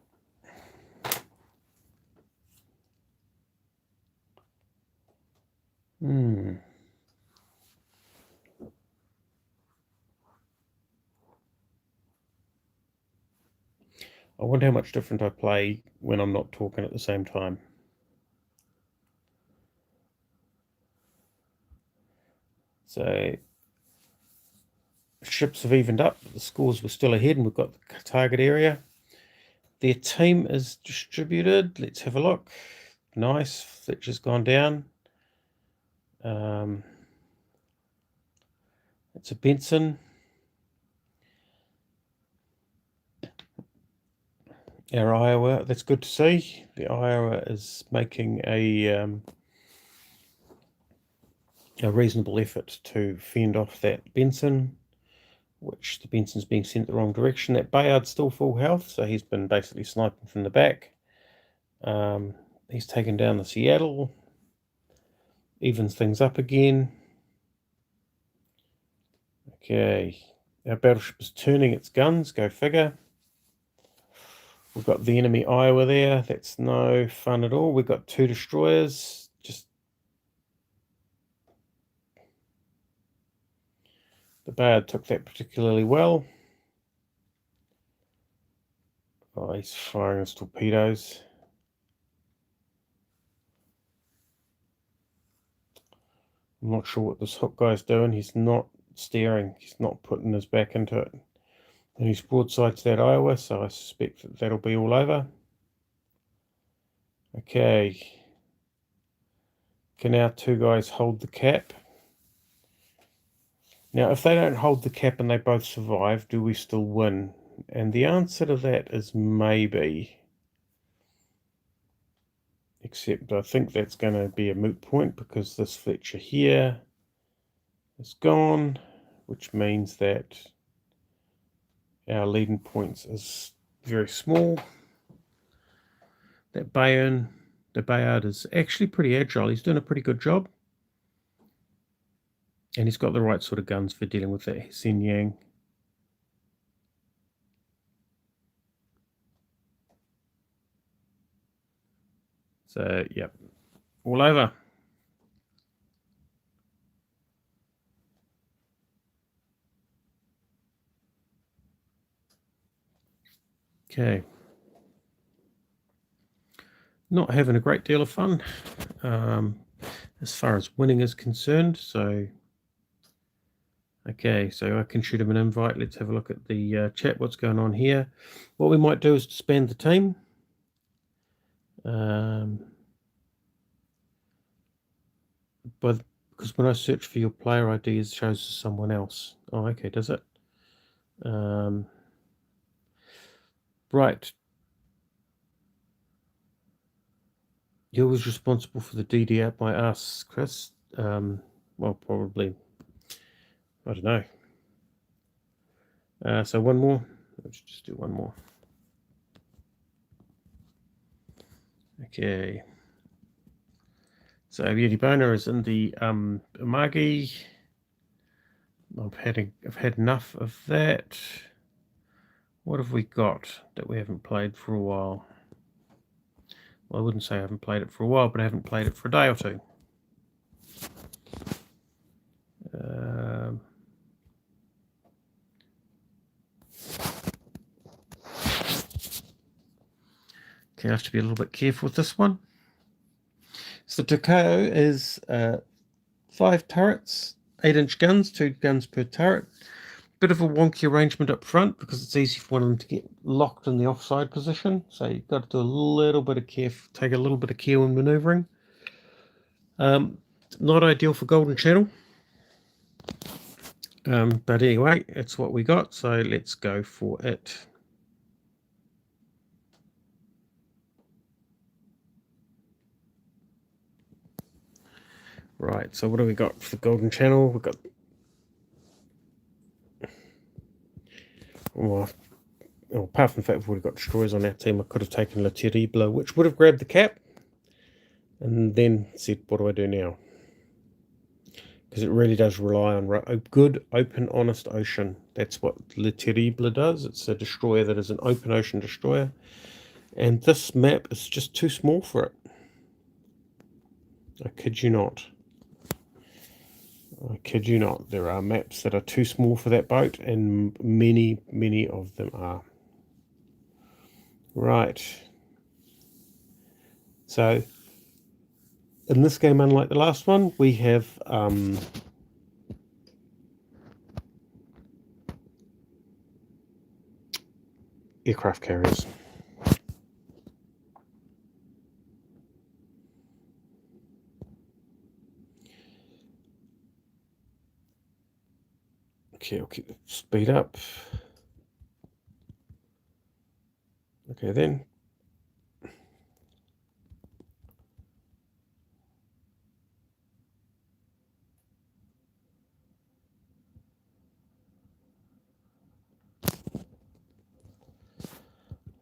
I wonder how much different I play when I'm not talking at the same time. So, ships have evened up. The scores were still ahead, and we've got the target area. Their team is distributed. Let's have a look. Nice. Fletcher's gone down. It's a Benson. Our Iowa, that's good to see. The Iowa is making a reasonable effort to fend off that Benson, which the Benson's being sent the wrong direction. That Bayard's still full health, so he's been basically sniping from the back. He's taken down the Seattle, evens things up again. Okay, our battleship is turning its guns, go figure. We've got the enemy Iowa there. That's no fun at all. We've got 2 destroyers. Just the Bayard took that particularly well. Oh, he's firing his torpedoes. I'm not sure what this hook guy's doing. He's not steering. He's not putting his back into it. And he's broadsides that Iowa, so I suspect that that'll be all over. Okay. Can our 2 guys hold the cap? Now, if they don't hold the cap and they both survive, do we still win? And the answer to that is maybe. Except I think that's going to be a moot point because this Fletcher here is gone, which means that our leading points is very small. That Bayard is actually pretty agile. He's doing a pretty good job. And he's got the right sort of guns for dealing with that Hsien Yang. So, yep, all over. Okay. Not having a great deal of fun as far as winning is concerned. So, okay, so I can shoot him an invite. Let's have a look at the chat. What's going on here? What we might do is disband the team. Because when I search for your player ID, it shows someone else. Oh, okay, does it? Right. You was responsible for the DD out my ass, Chris. Well, probably. I don't know. So one more. Let's just do one more. Okay. So Beauty Boner is in the Amagi. I've had enough of that. What have we got that we haven't played for a while? Well, I wouldn't say I haven't played it for a while, but I haven't played it for a day or two. Okay, I have to be a little bit careful with this one. So Takao is 5 turrets, 8-inch guns, 2 guns per turret. bit of a wonky arrangement up front because it's easy for one of them to get locked in the offside position. So you've got to do a little bit of care, take a little bit of care when manoeuvring. Not ideal for Golden Channel. But anyway, it's what we got, so let's go for it. Right, so what do we got for the Golden Channel? We've got... Well, apart from the fact we've already got destroyers on our team, I could have taken Le Terrible, which would have grabbed the cap, and then said, what do I do now? Because it really does rely on a good, open, honest ocean. That's what Le Terrible does. It's a destroyer that is an open ocean destroyer. And this map is just too small for it. I kid you not. I kid you not. There are maps that are too small for that boat, and many, many of them are. Right. So, in this game, unlike the last one, we have aircraft carriers. Okay, I'll keep the speed up. Okay, then.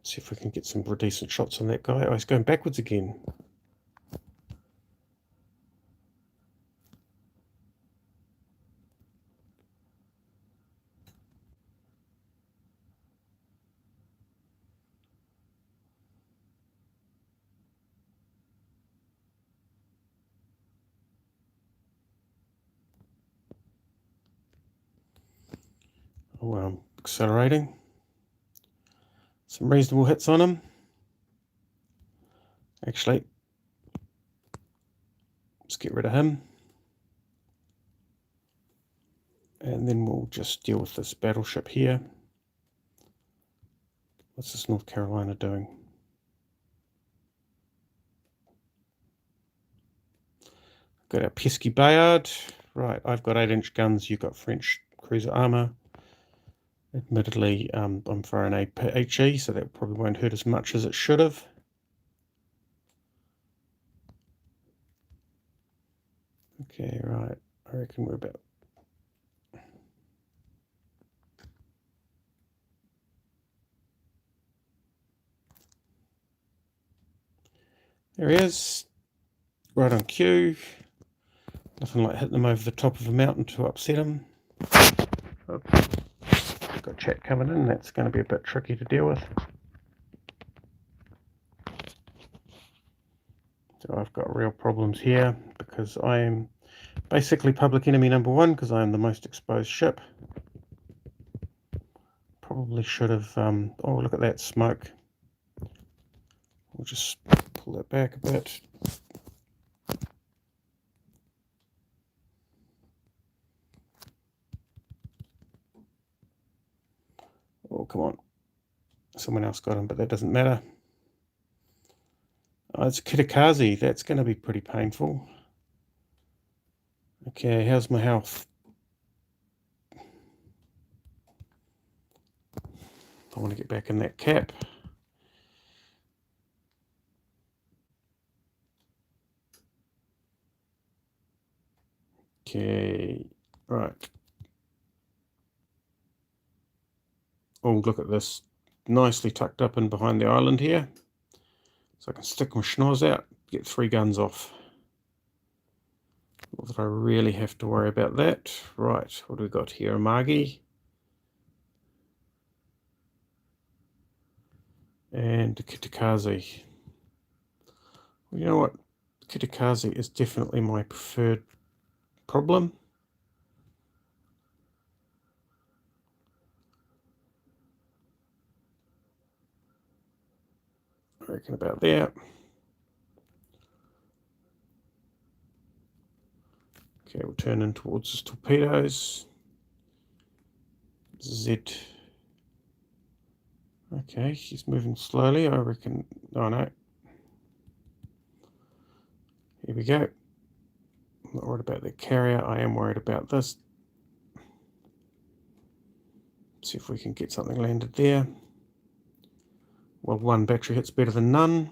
See if we can get some decent shots on that guy. Oh, he's going backwards again. Oh, well, accelerating. Some reasonable hits on him. Actually, let's get rid of him. And then we'll just deal with this battleship here. What's this North Carolina doing? Got our pesky Bayard. Right, I've got 8-inch guns, you've got French cruiser armour. Admittedly, I'm firing a HE, so that probably won't hurt as much as it should have. Okay, right, I reckon we're about... There he is, right on cue. Nothing like hitting them over the top of a mountain to upset him. Okay. Got chat coming in, that's going to be a bit tricky to deal with. So I've got real problems here because I am basically public enemy number 1 because I am the most exposed ship. Probably should have, oh look at that smoke. We'll just pull that back a bit. Oh, come on. Someone else got him, but that doesn't matter. Oh, it's Kitakazi. That's going to be pretty painful. Okay, how's my health? I want to get back in that cap. Okay, right. Oh, look at this. Nicely tucked up in behind the island here. So I can stick my schnoz out, get 3 guns off. Not that I really have to worry about that. Right, what do we got here? Amagi. And Kitakazi. Well, you know what? Kitakazi is definitely my preferred problem. I reckon about there. Okay, we'll turn in towards his torpedoes. Z. Okay, he's moving slowly, I reckon. Oh no. Here we go. I'm not worried about the carrier, I am worried about this. See if we can get something landed there. Well, one battery hit's better than none.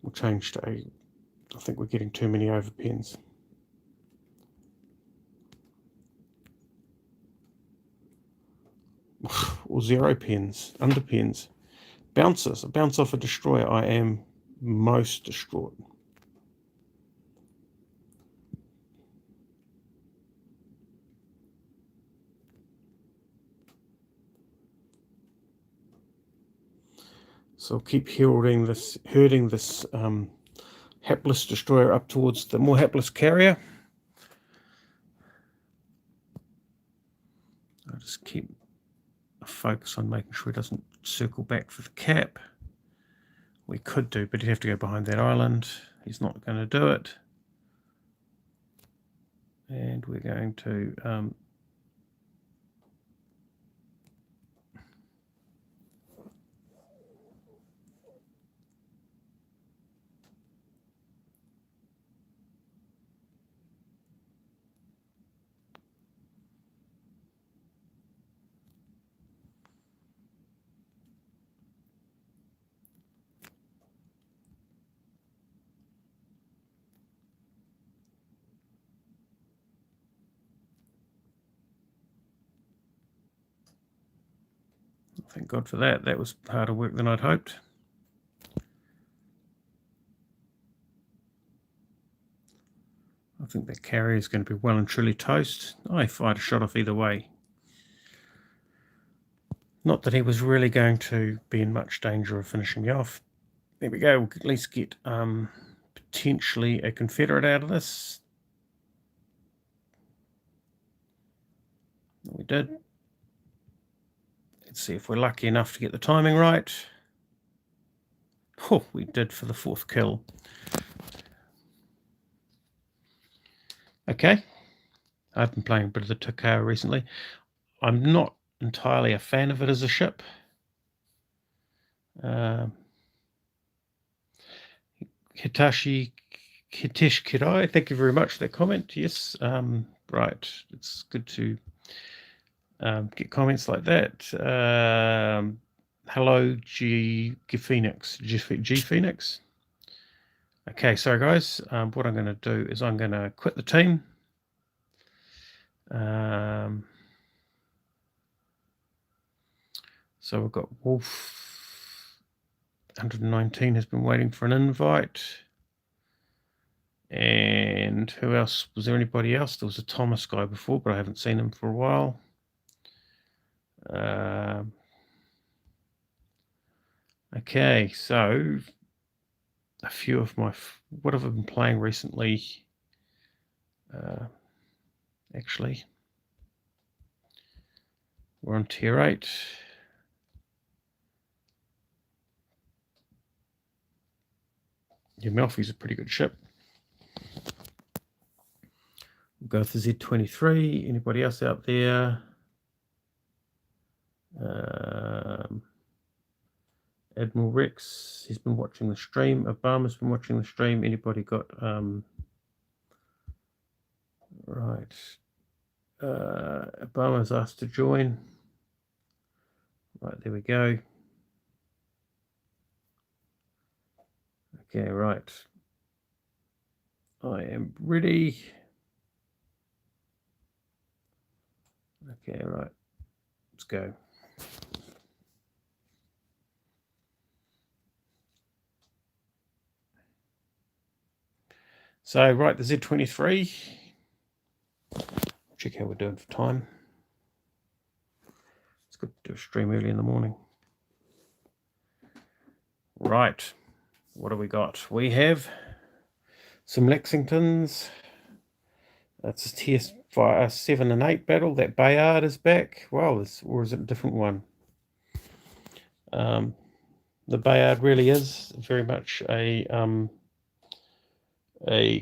We'll change to a... I think we're getting too many overpens. Or 0 pens, underpens. Bouncers, a bounce off a destroyer. I am most distraught. So I'll keep herding this hapless destroyer up towards the more hapless carrier. I'll just keep a focus on making sure he doesn't circle back for the cap. We could do, but he'd have to go behind that island. He's not going to do it. And we're going to thank God for that. That was harder work than I'd hoped. I think that carrier is going to be well and truly toast. I fired a shot off either way. Not that he was really going to be in much danger of finishing me off. There we go. We'll at least get potentially a Confederate out of this. We did. Let's see if we're lucky enough to get the timing right. Oh, we did for the 4th kill. Okay. I've been playing a bit of the Takao recently. I'm not entirely a fan of it as a ship. Hitesh Kirai, thank you very much for that comment. Yes, right. It's good to get comments like that. Hello, G Phoenix. G Phoenix. Okay, so guys, what I'm going to do is I'm going to quit the team. So we've got Wolf 119 has been waiting for an invite. And who else? Was there anybody else? There was a Thomas guy before, but I haven't seen him for a while. Okay, so a few of my... What have I been playing recently? Actually, we're on tier 8. Yeah, Melfi's a pretty good ship. We'll go for Z23. Anybody else out there? Admiral Rex, he's been watching the stream. Obama's been watching the stream. Anybody got right? Obama's asked to join. Right, there we go. Okay, right. I am ready. Okay, right. Let's go. So, right, the Z23. Check how we're doing for time. It's good to do a stream early in the morning. Right, what do we got? We have some Lexingtons. That's a tier 7 and 8 battle. That Bayard is back. Well, or is it a different one? The Bayard really is very much a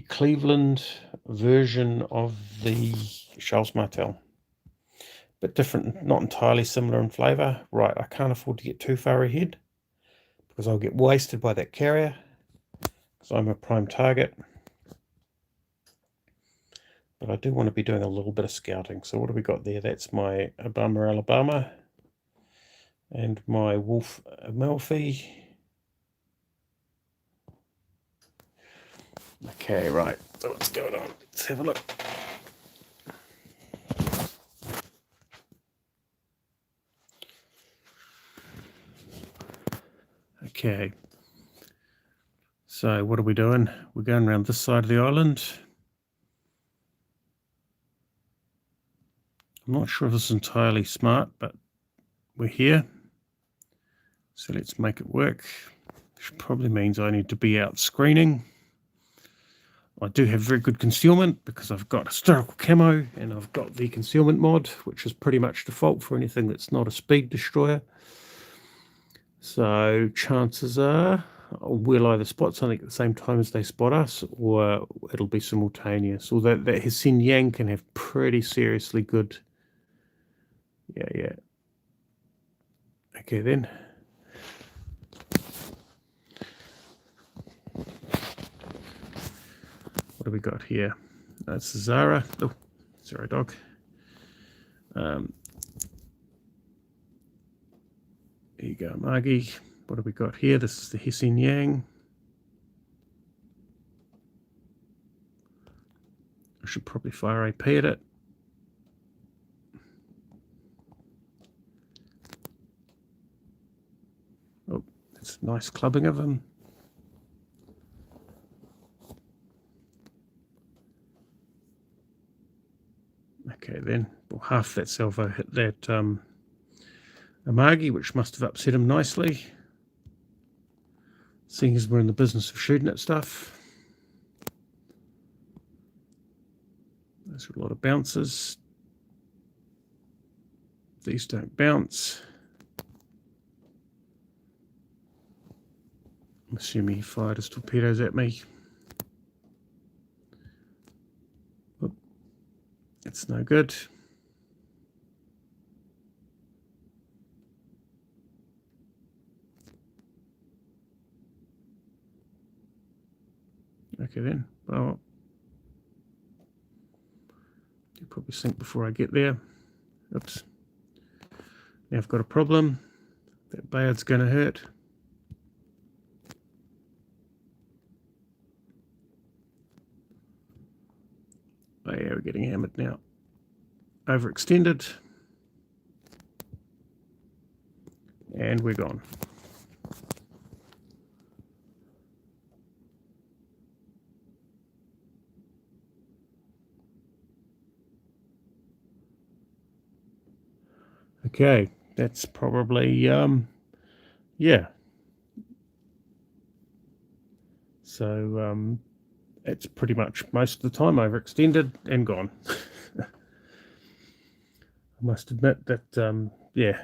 Cleveland version of the Charles Martel. bit different, not entirely similar in flavour. Right, I can't afford to get too far ahead because I'll get wasted by that carrier, because I'm a prime target. But I do want to be doing a little bit of scouting. So what have we got there? That's my Obama Alabama and my Wolf Amalfi. Okay, right. So what's going on? Let's have a look. Okay. So what are we doing? We're going around this side of the island. I'm not sure if this is entirely smart, but we're here. So let's make it work. Which probably means I need to be out screening. I do have very good concealment because I've got historical camo and I've got the concealment mod, which is pretty much default for anything that's not a speed destroyer. So chances are we'll either spot something at the same time as they spot us, or it'll be simultaneous. Although that Hsin Yang can have pretty seriously good. Yeah. Okay then. What have we got here? That's Zara. Oh, sorry, dog. Here you go, Margie. What have we got here? This is the Hsin Yang. I should probably fire AP at it. Oh, that's a nice clubbing of them. Okay then, well, half that salvo hit that Amagi, which must have upset him nicely, seeing as we're in the business of shooting at stuff. There's a lot of bounces. These don't bounce. I'm assuming he fired his torpedoes at me. Oh, it's no good. Okay then, well, you'll probably sink before I get there. Oops. Now I've got a problem. That Bayard's going to hurt. Oh yeah, we're getting hammered now. Overextended. And we're gone. Okay, that's probably, yeah. So it's pretty much most of the time overextended and gone. I must admit that, yeah,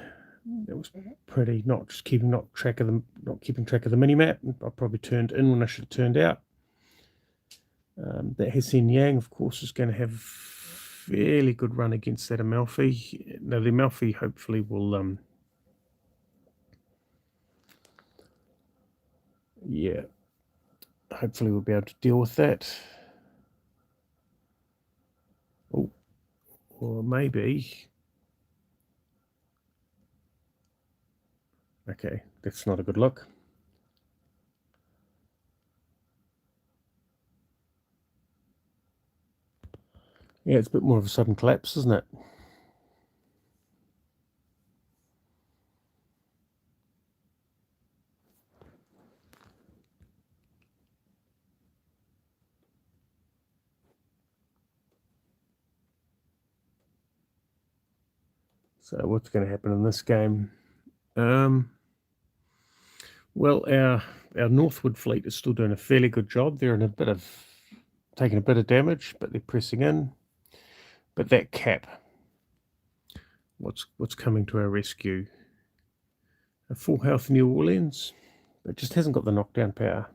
it was pretty not keeping track of the mini map. I probably turned in when I should have turned out. That Hsin Yang, of course, is going to have fairly good run against that Amalfi. Now the Amalfi hopefully will, yeah, hopefully we'll be able to deal with that. Oh, or maybe. Okay, that's not a good look. Yeah, it's a bit more of a sudden collapse, isn't it? So what's going to happen in this game? Well, our northward fleet is still doing a fairly good job. They're taking a bit of damage, but they're pressing in. But that cap, what's coming to our rescue? A full health New Orleans, but just hasn't got the knockdown power.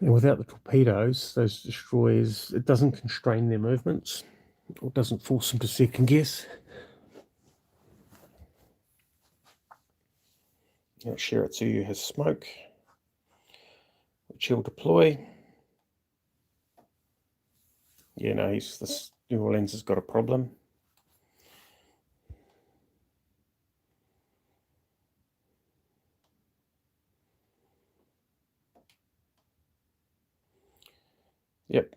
And without the torpedoes, those destroyers, it doesn't constrain their movements. or doesn't force them to second guess. Shiratsuyu has smoke, which he'll deploy. Yeah, no, this New Orleans has got a problem. Yep,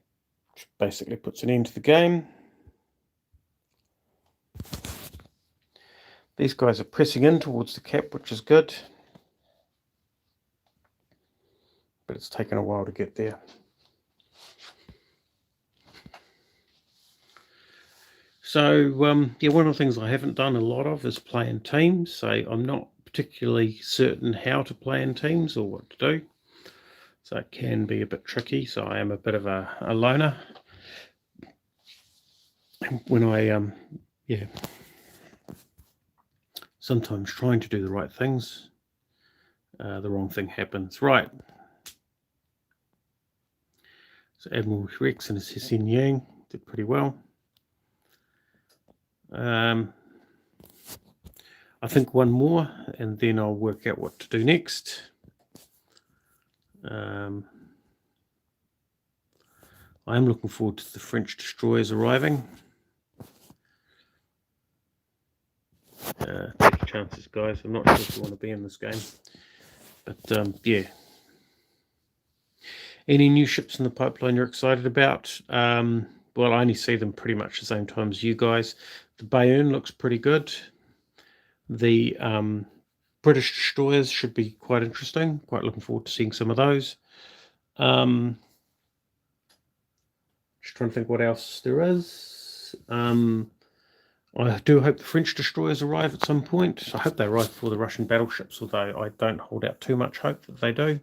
which basically puts an end to the game. These guys are pressing in towards the cap, which is good. But it's taken a while to get there. So, yeah, one of the things I haven't done a lot of is play in teams. So I'm not particularly certain how to play in teams or what to do. So it can be a bit tricky. So I am a bit of a loner. When I, yeah, sometimes trying to do the right things, the wrong thing happens. Right. So Admiral Rex and his Hsien Yang did pretty well. I think one more, and then I'll work out what to do next. I am looking forward to the French destroyers arriving. Take your chances, guys. I'm not sure if you want to be in this game, but yeah. Any new ships in the pipeline you're excited about? Well, I only see them pretty much the same time as you guys. The Bayern looks pretty good. The British destroyers should be quite interesting. Quite looking forward to seeing some of those. Just trying to think what else there is. I do hope the French destroyers arrive at some point. I hope they arrive before the Russian battleships, although I don't hold out too much hope that they do.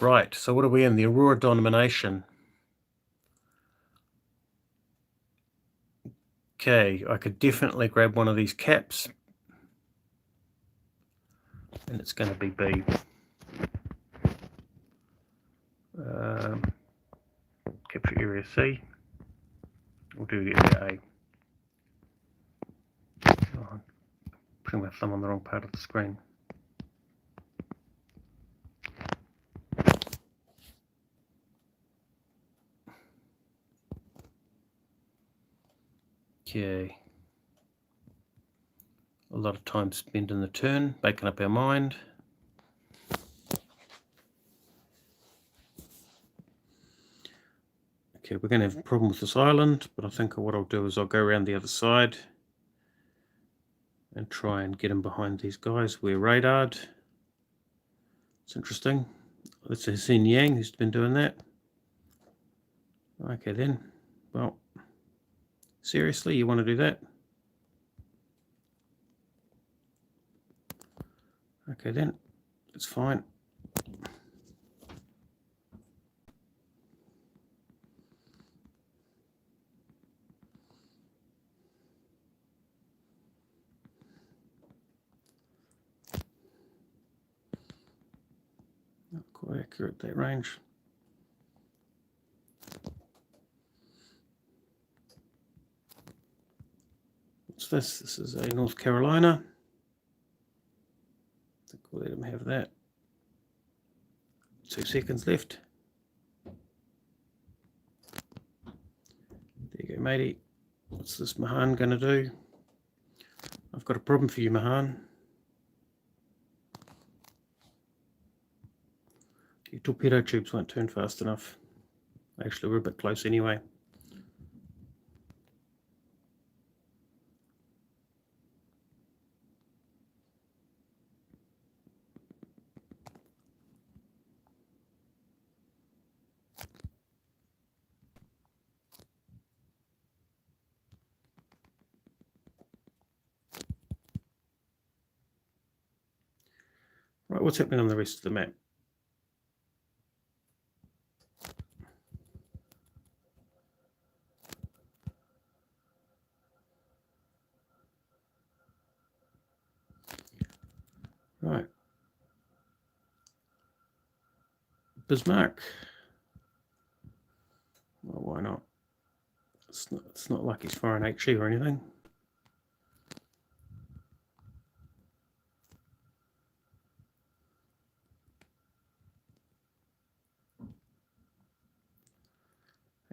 Right, so what are we in? The Aurora Domination. Okay, I could definitely grab one of these caps. And it's going to be B. Capture area C. We'll do the area A. Oh, I'm putting my thumb on the wrong part of the screen. Okay. A lot of time spent in the turn, making up our mind. Okay, we're going to have a problem with this island, but I think what I'll do is I'll go around the other side and try and get him behind these guys. We're radared. It's interesting. That's a Hsien Yang who's been doing that. Okay then. Well, seriously, you want to do that? Okay then, it's fine. Not quite accurate, that range. What's this? This is a North Carolina. I think we'll let him have that. 2 seconds left. There you go, matey. What's this Mahan going to do? I've got a problem for you, Mahan. Your torpedo tubes won't turn fast enough. Actually, we're a bit close anyway. Right, what's happening on the rest of the map? Right. Bismarck. Well, why not? It's not like he's firing HE or anything.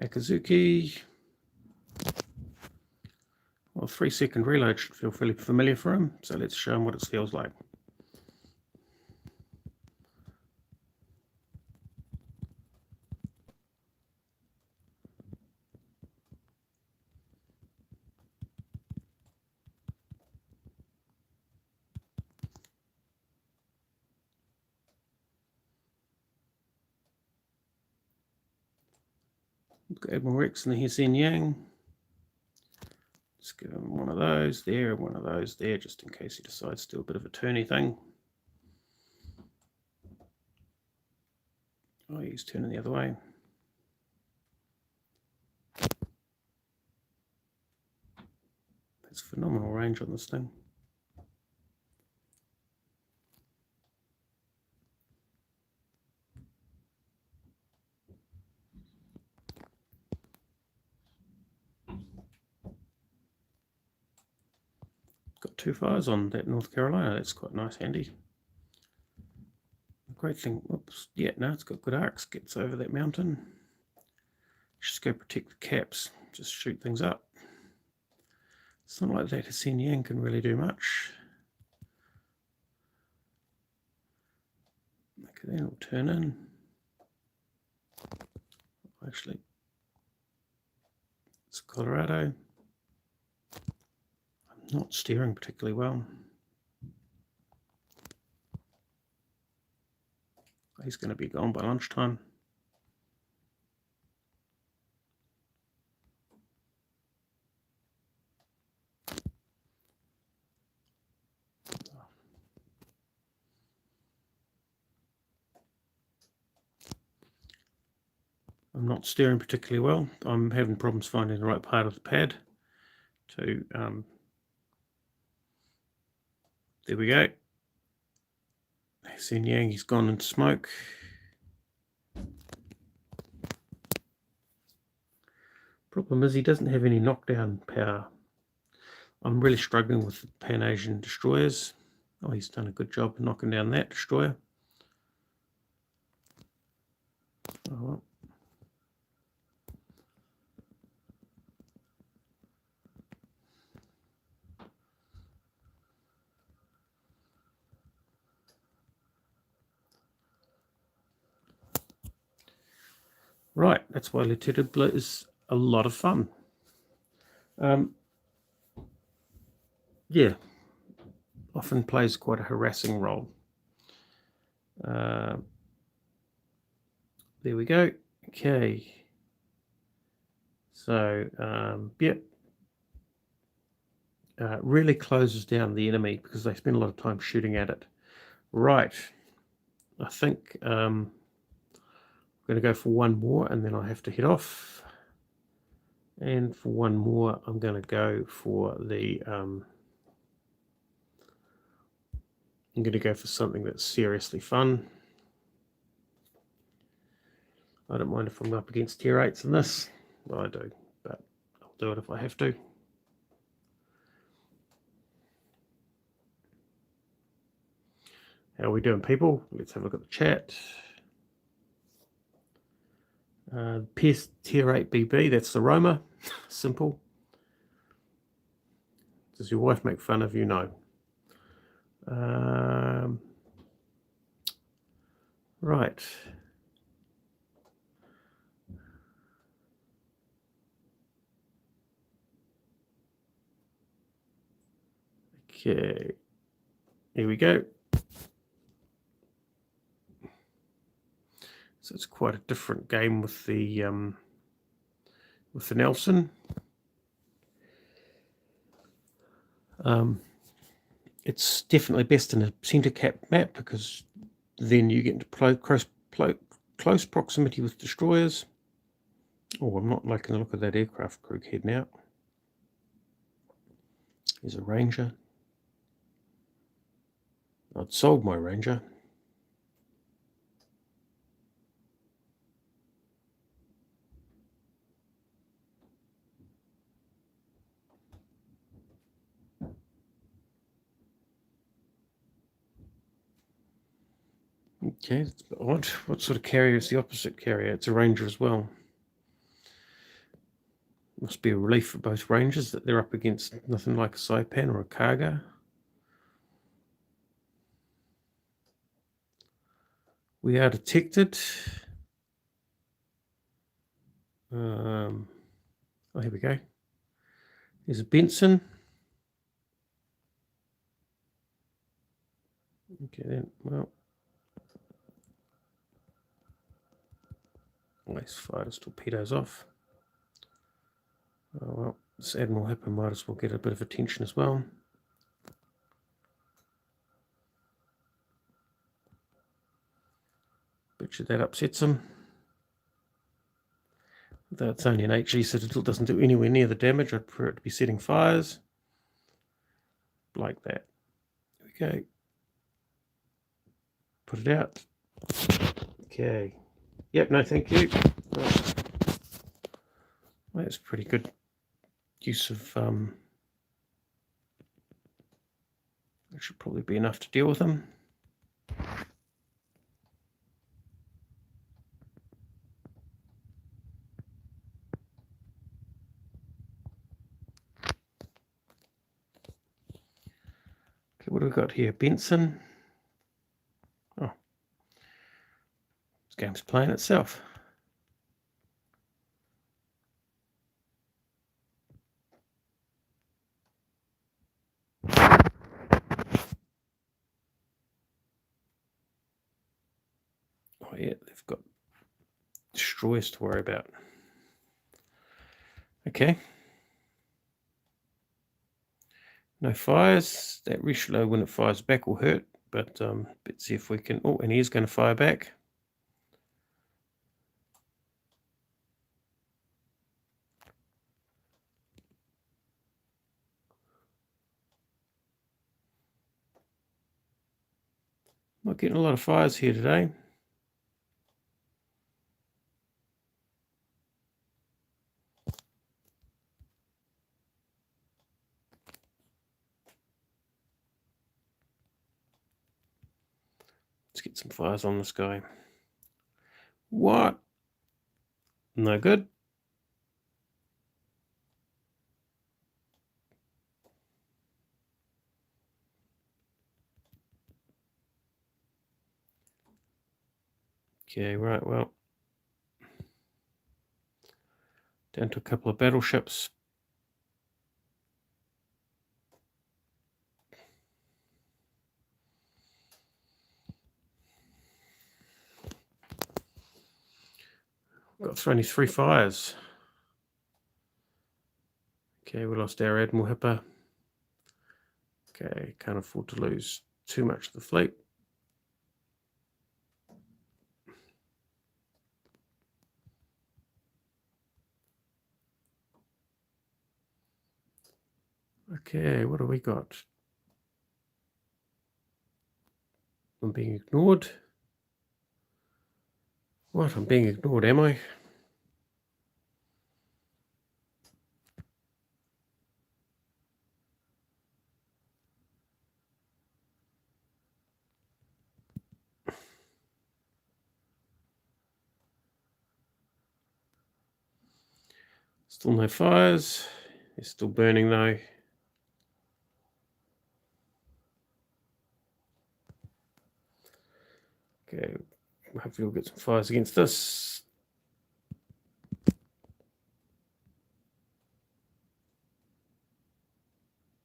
Akazuki. Well, 3-second reload should feel fairly familiar for him, so let's show him what it feels like. We've got Admiral Rex and the Hessian Yang. Let's give him one of those there, one of those there, just in case he decides to do a bit of a turny thing. Oh, he's turning the other way. That's phenomenal range on this thing. Got 2 fires on that North Carolina. That's quite nice, handy. The great thing, whoops, yeah, no, it's got good arcs. Gets over that mountain. Just go protect the caps. Just shoot things up. It's not like that Hessian Yang can really do much. Okay, then it'll turn in. Actually, it's Colorado. I'm not steering particularly well. He's going to be gone by lunchtime. I'm not steering particularly well. I'm having problems finding the right part of the pad to, there we go. Hessian Yang, he's gone into smoke. Problem is he doesn't have any knockdown power. I'm really struggling with the Pan-Asian destroyers. Oh, he's done a good job knocking down that destroyer. Oh, well. Right, that's why Lieutenant Blitz is a lot of fun. Yeah, often plays quite a harassing role. There we go. Okay. So, yeah. Really closes down the enemy because they spend a lot of time shooting at it. Right. I think I'm going to go for one more and then I have to head off. And for one more, I'm going to go for the... I'm going to go for something that's seriously fun. I don't mind if I'm up against tier 8s in this. Well, I do, but I'll do it if I have to. How are we doing, people? Let's have a look at the chat. Pierce tier 8 BB, that's the Roma. Simple. Does your wife make fun of you? No. Right. Okay. Here we go. So it's quite a different game with the Nelson. It's definitely best in a center cap map because then you get into close proximity with destroyers. Oh, I'm not liking the look of that aircraft crew heading out. There's a Ranger. I'd sold my Ranger. Okay, it's odd. What sort of carrier is the opposite carrier? It's a Ranger as well. Must be a relief for both Rangers that they're up against nothing like a Saipan or a Kaga. We are detected. Oh, here we go. There's a Benson. Okay then, well. Let's fire his torpedoes off. Oh well, this Admiral Hipper might as well get a bit of attention as well. Bet you that upsets him. Though it's only an HE, so it doesn't do anywhere near the damage. I'd prefer it to be setting fires. Like that. There we go. Put it out. Okay. Yep, no thank you. That's pretty good use of... that should probably be enough to deal with them. Okay, what have we got here? Benson. Oh. This game's playing itself. Oh yeah, they've got destroyers to worry about. Okay. No fires. That Richelieu, when it fires back, will hurt. But let's see if we can... Oh, and he is going to fire back. Not getting a lot of fires here today. Let's get some fires on this guy. What? No good. Okay, right, well. Down to a couple of battleships. Got only 3 fires. Okay, we lost our Admiral Hipper. Okay, can't afford to lose too much of the fleet. Okay, what do we got? I'm being ignored. What? I'm being ignored, am I? Still no fires. It's still burning though. Okay, hopefully we'll get some fires against this.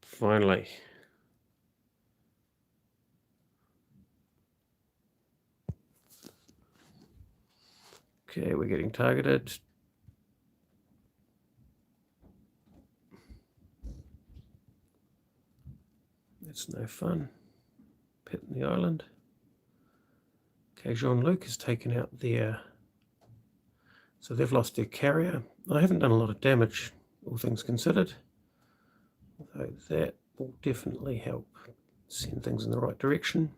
Finally. Okay, we're getting targeted. That's no fun. Pit in the island. Okay, Jean-Luc has taken out their... So they've lost their carrier. I haven't done a lot of damage, all things considered. Although that will definitely help send things in the right direction.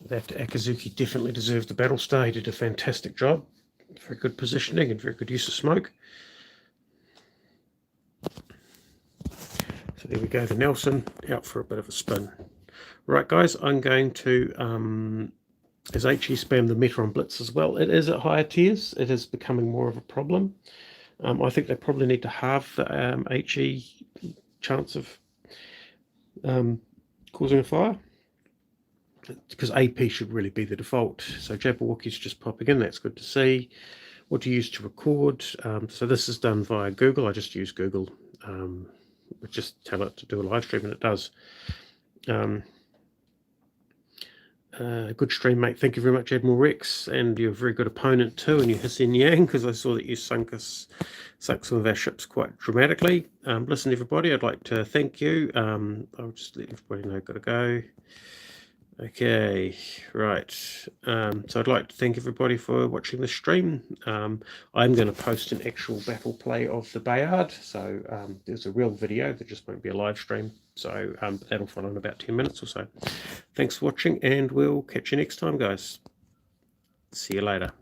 That Akazuki definitely deserved the battle star. He did a fantastic job. Very good positioning and very good use of smoke. So there we go, the Nelson out for a bit of a spin. Right guys, I'm going to, as HE spam the meta on Blitz as well, it is at higher tiers, it is becoming more of a problem. I think they probably need to halve the HE chance of causing a fire, because AP should really be the default. So Jabberwocky's just popping in, that's good to see. What to use to record, so this is done via Google. I just use Google, just tell it to do a live stream and it does. Good stream, mate. Thank you very much, Admiral Rex, and you're a very good opponent too, and you Hissing Yang, because I saw that you sunk some of our ships quite dramatically. Listen, everybody, I'd like to thank you. I'll just let everybody know, gotta go. Okay, right. So I'd like to thank everybody for watching the stream. I'm going to post an actual battle play of the Bayard. So there's a real video, there just won't be a live stream. So that'll follow in about 10 minutes or so. Thanks for watching, and we'll catch you next time, guys. See you later.